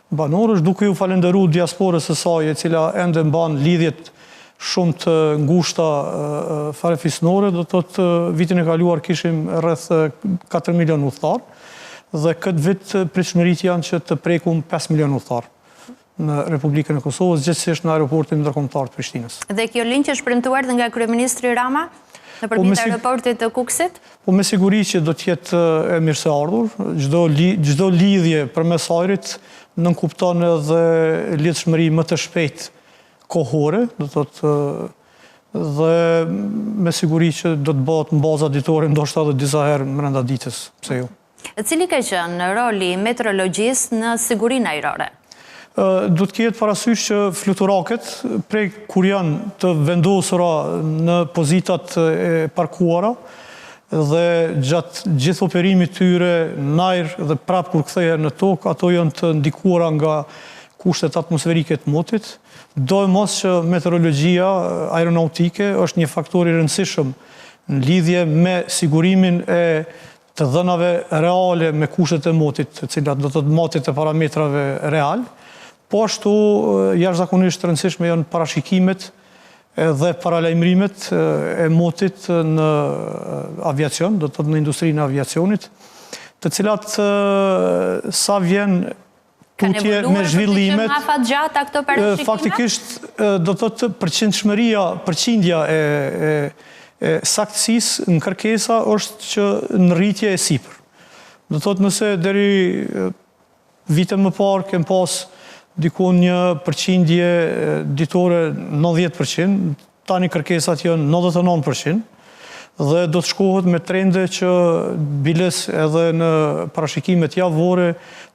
banorësh, duke ju falendëruar diasporës së saj, e cila ende mban lidhjet shumë të ngushta farefisnore, do të thotë vitin e kaluar kishim rreth 4 milion udhëtar dhe këtë vit pritshmëritë janë që të prekum 5 milion udhëtar. në Republikën e Kosovës, gjithsesi në aeroportin ndërkombëtar të Prishtinës. Dhe kjo linjë që është premtuar nga kryeministri Rama nëpërmjet aeroportit të Kukësit? Po me siguri që do të jetë e mirëseardhur, çdo lidhje përmes ajrit nënkupton edhe lidhshmëri më të shpejtë kohore, do thotë, dhe me siguri që do të bëhet në baza ditore, ndoshta edhe disa herë brenda ditës, pse jo. Cili ka qenë roli i meteorologjisë në sigurinë ajrore? Do të ketë parasysh që fluturaket, prej kur janë të vendosura në pozitat e parkuara, dhe gjatë gjithë operimit tyre në ajër dhe prapë kur kthehen në tokë, ato janë të ndikuara nga kushtet atmosferike të motit. Dojë mos që meteorologjia aeronautike është një faktor i rëndësishëm në lidhje me sigurimin e të dhënave reale me kushtet e motit, të cilat do të motit e parametrave real. Po ashtu jashtëzakonisht rëndësishme janë parashikimet dhe paralajmërimet e motit në aviacion, do të thotë në industrinë e aviacionit, të cilat sa vjen tutje me zhvillimet, faktikisht do të thotë përqindja e saktësisë në kërkesa është që në rritje e sipër. Do të thotë nëse deri vite më parë kem pas dikon një përqindje ditore 90%, tani kërkesat janë 99%, dhe do të shkohet me trende që biles edhe në parashikimet javore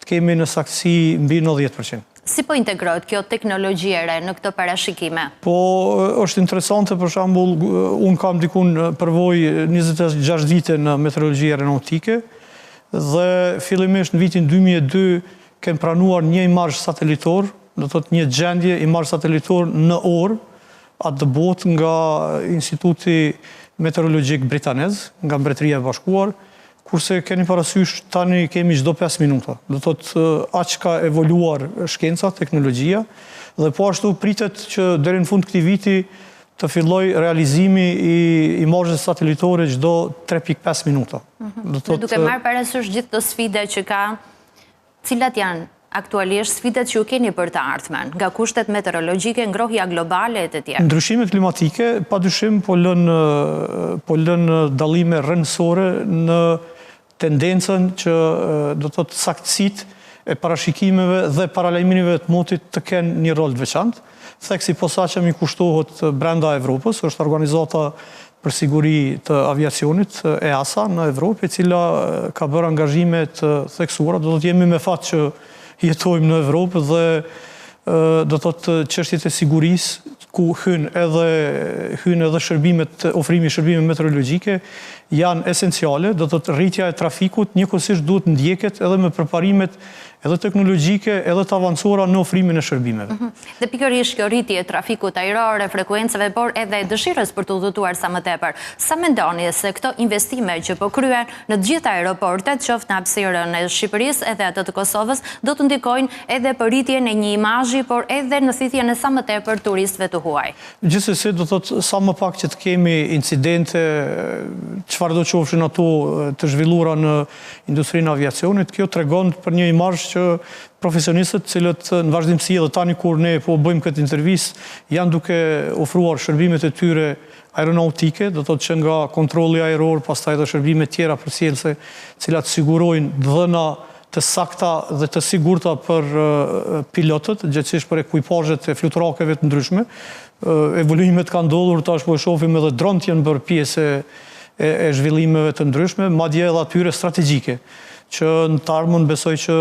të kemi në saktësi mbi 90%. Si po integrohet kjo teknologji e re në këto parashikime? Po, është interesante, për shembull, unë kam dikun përvojë 26 vite në meteorologji aeronautike, dhe fillimisht në vitin 2002 kem pranuar një imazh satelitor, do të thotë një gjendje imazh satelitor në orë, atë dëbot nga Instituti Meteorologjik Britanez, nga Mbretëria e Bashkuar, kurse keni parasysh tani kemi çdo 5 minuta. Do të thotë aq ka evoluar shkenca, teknologjia, dhe po ashtu pritet që deri në fund këtij viti të filloj realizimi i imazheve satelitore çdo 3.5 minuta. Duke marrë parasysh gjithë të sfida që ka, cilat janë aktualisht sfidat që ju keni për të ardhmen, nga kushtet meteorologjike, ngrohja globale e të tjerë? Ndryshimet klimatike, padyshim, po lën dallime rrënjësore në tendencën që do të thotë saktësitë e parashikimeve dhe paralajmërimeve të motit të kenë një rol të veçantë. Theksi posaçëm i kushtohet brenda Evropës, është organizata për siguri të aviacionit, EASA, në Evropë, e cila ka bërë angazhime të theksuara. Do të jemi me fat që jetojmë në Evropë dhe do të thotë çështjet e sigurisë, ku hynë edhe shërbimet, ofrimi i shërbimeve meteorologjike, janë esenciale. Do të thotë rritja e trafikut njëkohësisht duhet ndjeket edhe me përparimet edhe teknologjike, edhe të avancuara në ofrimin e shërbimeve. Dhe pikërisht kjo rritje e trafikut ajror, e frekuencave, por edhe dëshirës për të udhëtuar sa më tepër. Sa mendoni se këto investime që po kryen në të gjitha aeroportet, qoftë në hapësirën e Shqipërisë edhe atë të Kosovës, do të ndikojnë edhe për rritjen e një imazhi, por edhe në thithjen e sa më tepër turistëve të huaj? Gjithsesi, do thotë sa më pak që të kemi incidente, çfarë do qofshin ato të zhvilluara në industrinë e aviacionit, kjo tregon për një imazh që profesionistët, cilët në vazhdimsi edhe tani kur ne po bëjmë këtë intervistë, janë duke ofruar shërbimet e tyre aeronautike, do të thotë që nga kontrolli ajror, pastaj edhe shërbime tjera përcjellëse, cilat sigurojnë dhëna të sakta dhe të sigurta për pilotët, gjithsesi për ekuipazhet e fluturakeve të ndryshme. Evoluimet kanë ndodhur, tash po e shohim edhe dronët janë bërë pjesë e zhvillimeve të ndryshme, madje edhe atyre strategjike, që në të ardhmen besoj që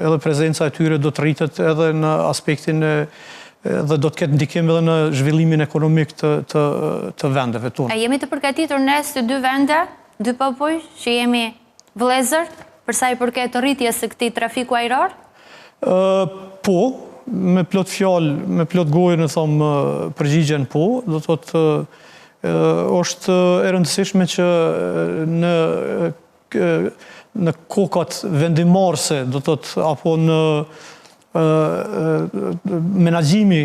edhe prezenca e tyre do të rritet edhe në aspektin dhe do të ketë ndikim edhe në zhvillimin ekonomik të vendeve tonë. A jemi të përgatitur ne si dy vende, dy popull, që jemi vëllezër, përsa i përket rritjes së këtij trafiku ajror? Po, me plot fjalë, me plot gojë në thom përgjigjen po, do të thotë është e rëndësishme që në kokat vendimarrëse, do të thotë, apo në menaxhimi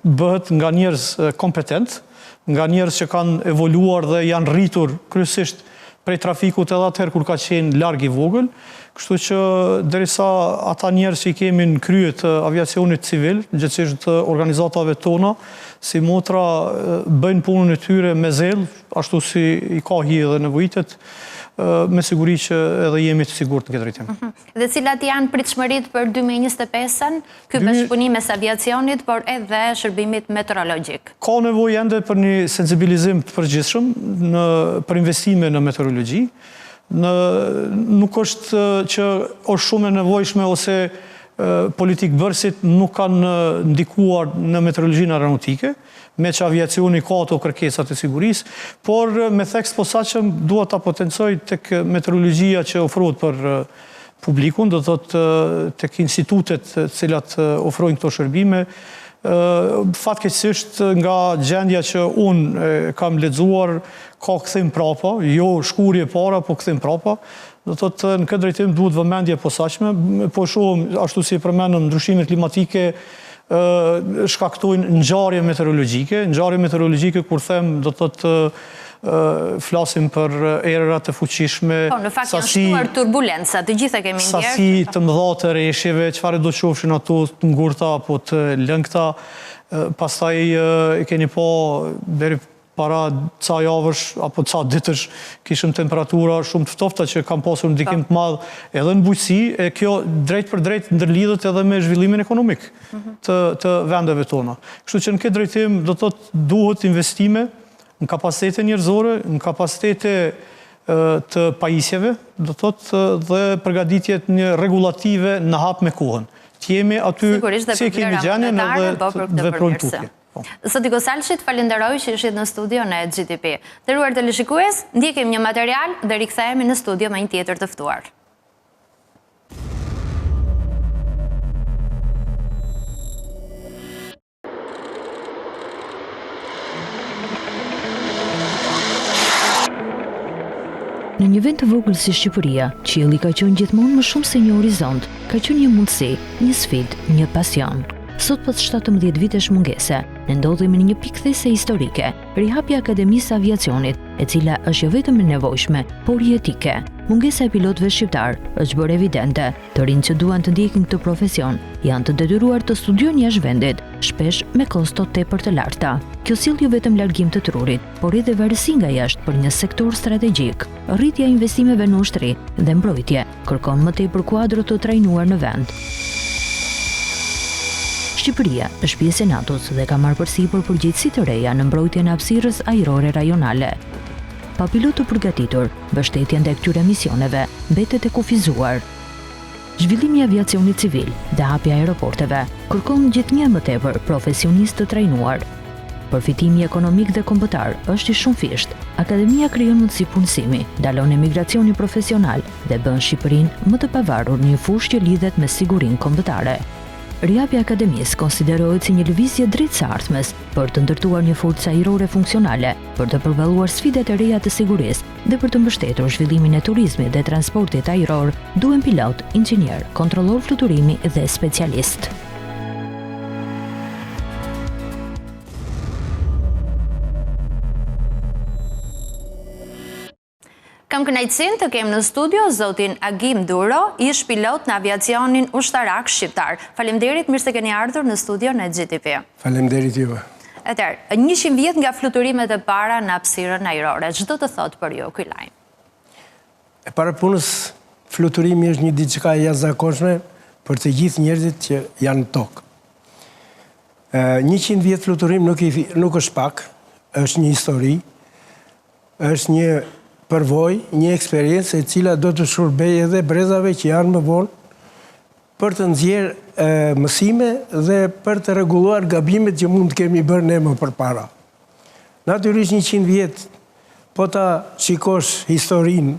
bëhet nga njerëz kompetent, nga njerëz që kanë evoluar dhe janë rritur kryesisht prej trafikut edhe atëherë kur ka qenë larg i vogël. Kështu që derisa ata njerëz që i kemi në krye të aviacionit civil, gjithsesi të organizatave tona, si motra bëjnë punën e tyre me zell, ashtu si i ka hije dhe nevojitet, me siguri që edhe jemi të sigurt në këtë drejtim. Dhe cilat janë pritshmëritë për 2025-ën, ky bashkëpunim mes aviacionit, por edhe shërbimit meteorologjik? Ka nevojë ende për një sensibilizim të përgjithshëm për investime në meteorologji. Nuk është që është shumë e nevojshme ose politikë bërësit nuk kanë ndikuar në meteorologjinë aeronautike, me që aviacioni ka ato kërkesat e sigurisë, por me thekst posaçëm dua ta potencoj tek meteorologjia që ofrohet për publikun, do thotë tek institutet të cilat ofrojnë këto shërbime. Fatkeqësisht nga gjendja që unë kam lexuar ka kthim prapa, jo shkurje para, po kthim prapa. Do thotë në këtë drejtim duhet vëmendje posaçme, po shohim ashtu si përmendëm ndryshimet klimatike shkaktojnë ngjarje meteorologjike. Ngjarje meteorologjike kur them do thotë flasim për erëra të fuqishme, në fakt janë shtuar turbulenca, të gjitha kemi ndjerë. Sasi të mëdha të rreshjeve, çfarë do qofshin ato të ngurta apo të lëngta. Pastaj keni pa deri para ca javësh apo ca ditësh kishim temperatura shumë të ftofta që kanë pasur ndikim të madh edhe në bujqësi, e kjo drejt për drejt ndërlidhet edhe me zhvillimin ekonomik të vendeve tona. Kështu që në këtë drejtim do thotë duhet investime në kapacitete njerëzore, në kapacitete të pajisjeve, do thotë dhe përgatitjet një regulative në hap me kohën. Të jemi aty si kemi gjenjen edhe të veprojmë tutje. Zoti Kosalçit, falenderoj që ishit në studio në GTP. Nderuar teleshikues, ndjekim një material dhe rikthehemi në studio me një tjetër të ftuar. Në një vend të vogël si Shqipëria, qielli ka qenë gjithmonë më shumë se një horizont, ka qenë një mundësi, një sfidë, një pasion. Sot pas 17 vitesh mungese, ne ndodhemi në një pikëthese historike, rihapja e Akademisë Aviacionit, e cila është jo vetëm e nevojshme, por i etike. Mungesa e pilotëve shqiptar është bërë evidente. Të rinjtë që duan të ndjekin këtë profesion janë të detyruar të studiojnë jashtë vendit, shpesh me kosto tepër të larta. Kjo sill jo vetëm largim të trurit, por edhe varësi nga jashtë për një sektor strategjik. Rritja e investimeve në ushtri dhe mbrojtje kërkon më tepër kuadro të trajnuar në vend. Shqipëria është pjesë e NATO-s dhe ka marrë përsipër përgjegjësi të reja në mbrojtjen e hapësirës ajrore rajonale. Pa pilot të përgatitur, mbështetja ndaj këtyre misioneve mbetet e kufizuar. Zhvillimi i aviacionit civil dhe hapja e aeroporteve kërkon gjithnjë më tepër profesionistë të trajnuar. Përfitimi ekonomik dhe kombëtar është i shumëfisht. Akademia krijon mundësi punësimi, ndalon emigracioni profesional dhe bën Shqipërinë më të pavarur në një fushë që lidhet me sigurinë kombëtare. Rihapja e akademisë konsiderohet si një lëvizje drejt së ardhmes për të ndërtuar një forcë ajrore funksionale, për të përballuar sfidat e reja të sigurisë dhe për të mbështetur zhvillimin e turizmit dhe transportit ajror, duhen pilot, inxhinier, kontrollor fluturimi dhe specialist. Kam kënaqësinë të kem në studio zotin Agim Duro, ish pilot në aviacionin ushtarak shqiptar. Faleminderit, mirë se keni ardhur në studio në GTP. Faleminderit juve. Atëherë, 100 vjet nga fluturimet e para në hapësirën ajrore, ç'do të thotë për ju ky lajm? E para punës, fluturimi është një diçka e jashtëzakonshme për të gjithë njerëzit që janë në tokë. 100 vjet fluturim nuk është pak, është një histori, është një përvoj, një eksperiencë e cila do të shërbejë edhe brezave që janë më vonë për të nxjerrë mësime dhe për të rregulluar gabimet që mund të kemi bërë ne më përpara. Natyrisht 100 vjet, po ta shikosh historinë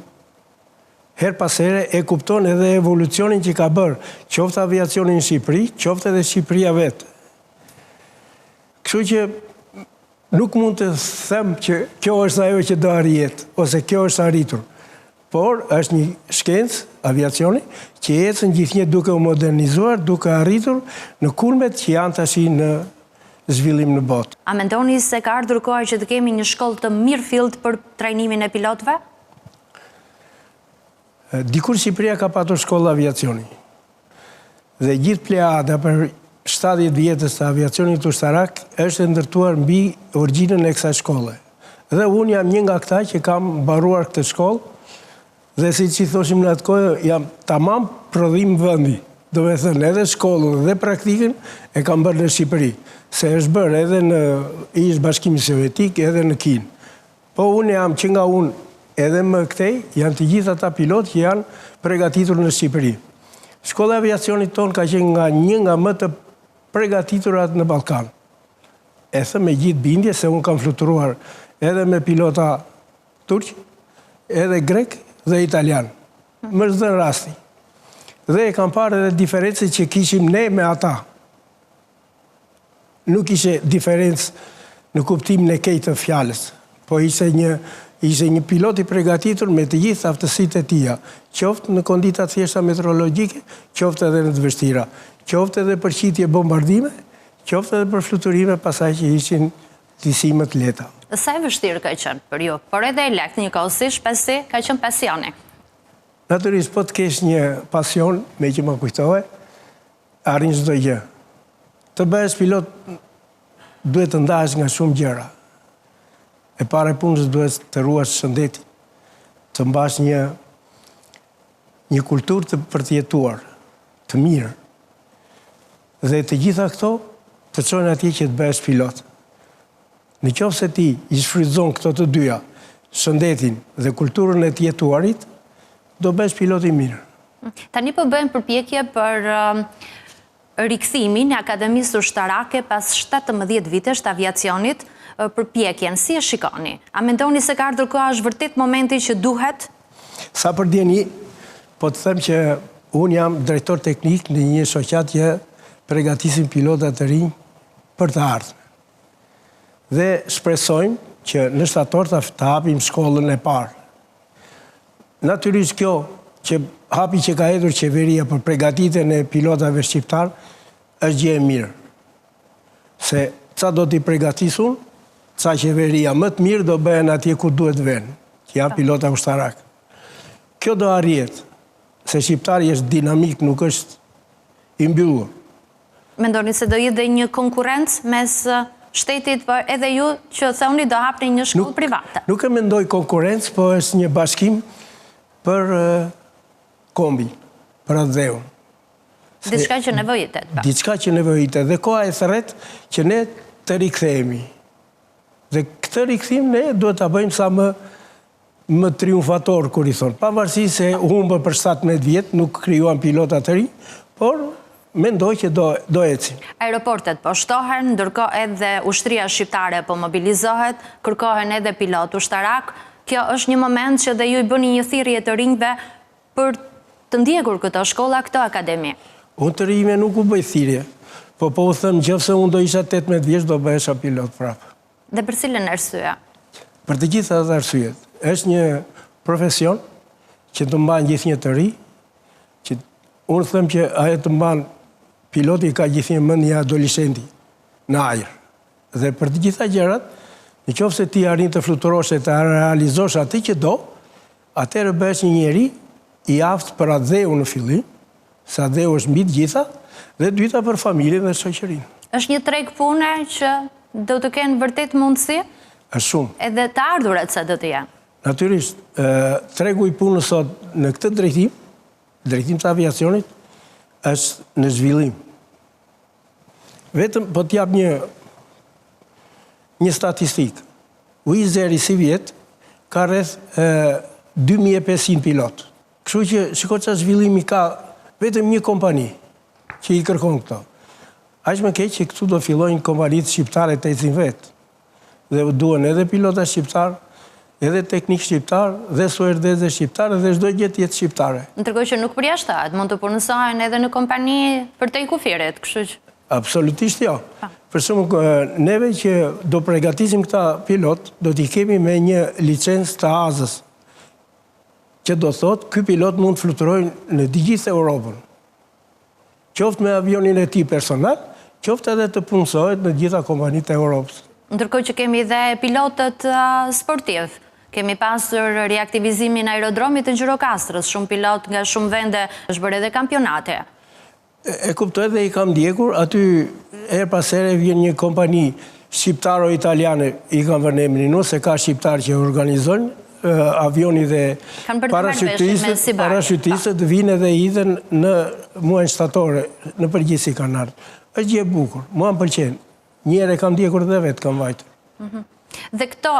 her pas here, e kupton edhe evolucionin që ka bërë qoftë aviacioni në Shqipëri, qoftë edhe Shqipëria vetë. Kështu që nuk mund të them që kjo është ajo që do arrihet, ose kjo është arritur. Por është një shkencë, aviacioni, që ecën gjithnjë duke u modernizuar, duke arritur në kulmet që janë tash në zhvillim në botë. A mendoni se ka ardhur koha që të kemi një shkollë të mirëfillt për trajnimin e pilotëve? Dikur Shqipëria ka patur shkollë aviacioni. Dhe gjithë pleada për 70 vjetës të aviacionit ushtarak është ndërtuar mbi origjinën e kësaj shkolle. Dhe unë jam një nga këta që kam mbaruar këtë shkollë dhe si që thoshim në atë kohë, jam tamam prodhim vëndi. Do me thënë, edhe shkollën dhe praktikën e kam bërë në Shqipëri, se është bërë edhe në Ish Bashkimi Sovjetik, edhe në Kinë. Po unë jam që nga unë edhe më këtej, janë të gjitha ta pilot që janë pregatitur në Shqipëri. Shkolla aviacionit tonë ka qenë nga një nga më të pregatiturat në Ballkan. E thë me gjithë bindje se unë kam fluturuar edhe me pilota turq, edhe grek dhe italian. Më çdo rasti. Dhe e kam parë edhe diferencë që kishim ne me ata. Nuk ishe diferencë në kuptimin e keq të fjalës, po ishte një pilot i përgatitur me të gjithë aftësitë e tija, qoftë në kondita thjeshta meteorologjike, qoftë edhe në të vështira, qoftë edhe për qitje bombardime, qoftë edhe për fluturime pasaj që ishin disimet leta. Sa e vështirë ka qenë për ju, por edhe e lehtë njëkohësisht pasi ka qenë pasioni? Natyrisht, po të kesh një pasion, me që më kujtohe, arrin çdo gjë. Të bëhesh pilot duhet të ndahesh nga shumë gjëra. E para e punës duhet të ruash shëndetin, të mbash një kulturë të përtjetuar, të mirë. Dhe të gjitha këto të çojnë atje që të bëhesh pilot. Në qoftë se ti i shfrytëzon këto të dyja, shëndetin dhe kulturën e të jetuarit, do bësh pilot i mirë. Tani po bëjmë përpjekje për rikthimin e Akademisë Ushtarake pas 17 vitesh të aviacionit, përpjekjen, si e shikoni? A mendoni se ka ardhur koha, është vërtet momenti që duhet? Sa për djeni, po të them që unë jam drejtor teknik në një shoqat që përgatisin pilotat të rinj për të ardhmen. Dhe shpresojmë që në shtator të hapim shkollën e parë. Natyrisht kjo që hapi që ka hedhur qeveria për përgatitjen e pilotave shqiptar është gjë e mirë. Se ca do t'i përgatisun, ca qeveria më të mirë do bëhen atje ku duhet vënë, që janë pilota ushtarak. Kjo do arrihet, se shqiptari është dinamik, nuk është i mbyllur. Mendoni se do jetë dhe një konkurrencë mes shtetit, për edhe ju që thoni do hapni një shkollë private? Nuk e mendoj konkurrencë, po është një bashkim për kombi, për atë dheun. Diçka që nevojitet. Diçka që nevojitet. Dhe koha e thret që ne të rikthehemi. Dhe këtë rikthim ne duhet ta bëjmë sa më triumfator, kur i thonë. Pavarësisht se humbë për 17 vjet, nuk krijuan pilota të rinj, por mendoj që do ecin. Aeroportet po shtohen, ndërkohë edhe ushtria shqiptare po mobilizohet, kërkohen edhe pilot ushtarak. Kjo është një moment që dhe ju i bëni një thirrje të rinjve për të ndjekur këto shkolla, këto akademi. Unë të rinjve nuk u bëj thirrje, po u thëmë nëse unë do isha 18 vjeç do bëhesha pilot prapë. Dhe për cilën arsye? Për të gjitha ato arsyet. Është një profesion që të mban gjithnjë të ri, që unë them që ajo të mban piloti ka gjithnjë më një adoleshenti në ajër. Dhe për të gjitha gjërat, në qoftë se ti arrin të fluturosh e të realizosh atë që do, atëherë bëhesh një njeri i aftë për atë dheu në fillim, se atë dheu është mbi të gjitha, dhe dyta për familjen dhe shoqërinë. Është një treg pune që do të kenë vërtet mundësi? Është shumë. Edhe të ardhurat sa do të janë? Natyrisht, tregu i punës sot në këtë drejtim të aviacionit, është në zhvillim. Vetëm po t'jap një statistikë. UIZ-ri si vjet ka rreth 2500 pilot. Kështu që shiko çfarë zhvillimi ka vetëm një kompani që i kërkon këto. Aq më keq që këtu do fillojnë kompanitë shqiptare të ecin vetë. Dhe duhen edhe pilota shqiptar, edhe teknik shqiptar, dhe suerdeze shqiptare, dhe çdo gjë tjetër shqiptare. Ndërkohë që nuk përjashtohet, mund të punësohen edhe në kompani për te kufirit, kështu që... Absolutisht jo. Për shembull, neve që do përgatisim këta pilot, do t'i kemi me një licencë të AZ-s, që do thotë, ky pilot mund të fluturojë në të gjithë Europën. Qoftë me avionin e tij personal, qoftë edhe të punësohet në gjitha kompanitë e Europës. Ndërkohë që kemi dhe pilotët sportiv. Kemi pasur reaktivizimin e aerodromit të Gjirokastrës, shumë pilot nga shumë vende është bërë edhe kampionate. E kuptoj dhe i kam ndjekur, aty her pas here vjen një kompani shqiptaro-italiane, i kam vënë emrin, se ka shqiptar që organizojnë avioni dhe parashytistët vinë dhe hidhen në muajin shtatore, në përgjithësi kanë ardhur. Është gjë e bukur, mua më pëlqen. Një herë kam ndjekur dhe vetë kam vajtur. Dhe këto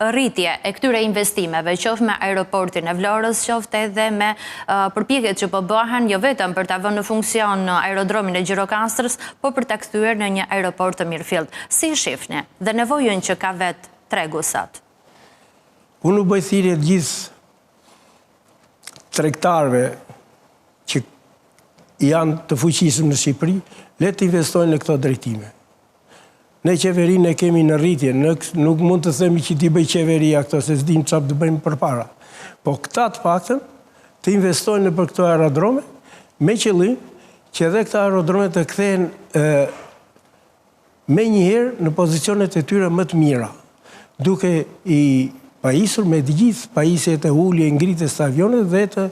rritje e këtyre investimeve, qoftë me aeroportin e Vlorës, qoftë edhe me përpjekjet që po bëhen, jo vetëm për ta vënë në funksion aerodromin e Gjirokastrës, po për ta kthyer në një aeroport të mirëfillt. Si shifni dhe nevojën që ka vetë tregu sot? Unë u bëj thirrje gjithë tregtarëve që janë të fuqishëm në Shqipëri, le të investojnë në këto drejtime. Ne qeverinë e kemi në rritje, nuk mund të themi që t'i bëj qeveria këto, se s'dim çfarë të bëjmë përpara. Po këta të paktën të investojnë në për këto aerodrome, me qëllim që edhe këta aerodrome të kthehen me njëherë në pozicionet e tyre më të mira, duke i pajisur me të gjithë pajisjet e ulje, ngritjes të avionit dhe të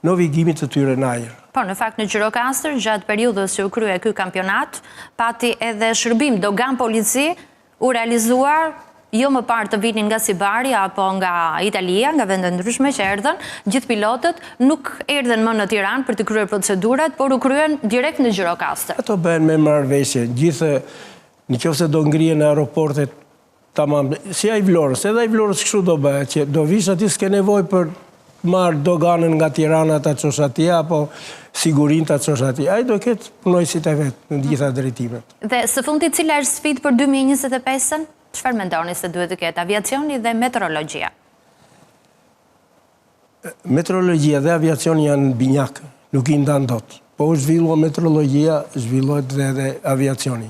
navigimit të tyre në ajër. Po, në fakt në Gjirokastër, gjatë periudhës që u krye ky kampionat, pati edhe shërbim dogan polici u realizuar jo më parë të vinin nga Sibari apo nga Italia, nga vende ndryshme që erdhën, gjithë pilotët nuk erdhen më në Tiranë për të kryer procedurat, por u kryen direkt në Gjirokastër. Ato bëhen me marrëveshje, gjithë nëse do ngrihen aeroportet tamam, si ai Vlorës, edhe ai Vlorës kështu do bëhet, që do vish aty s'ke nevojë për marrë doganën nga Tirana ta çosh atje, apo sigurinë ta çosh atje. Ai do ketë punojësit e vetë në gjitha drejtimet. Dhe së fundi, cila është sfidë për 2025-ën? Çfarë mendoni se duhet të ketë aviacioni dhe meteorologjia? Meteorologjia dhe aviacioni janë binjak, nuk i ndan dot. Po u zhvillua meteorologjia, zhvillohet edhe aviacioni.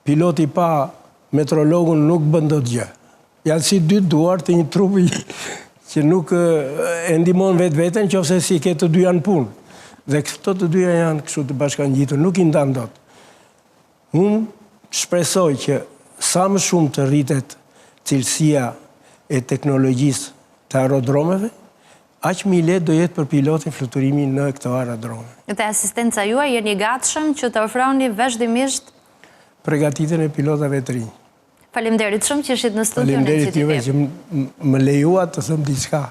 Piloti pa meteorologun nuk bën dot gjë. Janë si dy duar të një trupi që nuk e ndihmon vetveten nëse si ke të dy janë punë. Dhe këto të dyja janë kështu të bashkangjitur, nuk i ndan dot. Unë shpresoj që sa më shumë të rritet cilësia e teknologjisë të aerodromeve, aq më i lehtë do jetë për pilotin fluturimi në këto aerodrome. Dhe asistenca juaj jeni gatshëm që të ofroni vazhdimisht përgatitjen e pilotave të rinj. Faleminderit shumë që ishit në studion e Faleminderit juve që më lejuat të them diçka.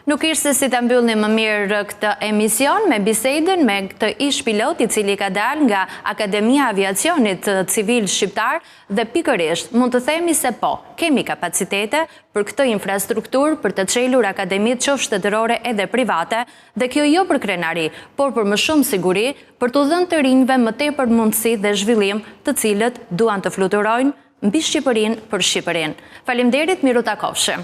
Nuk ishte si ta mbyllnim më mirë këtë emision me bisedën me këtë ish pilot i cili ka dalë nga Akademia e Aviacionit Civil Shqiptar dhe pikërisht mund të themi se po, kemi kapacitete për këtë infrastrukturë për të çelur akademitë qoftë shtetërore edhe private dhe kjo jo për krenari, por për më shumë siguri, për të dhënë të rinjve më tepër mundësi dhe zhvillim të cilët duan të fluturojnë mbi Shqipërinë për Shqipërinë. Faleminderit, miru takofshim.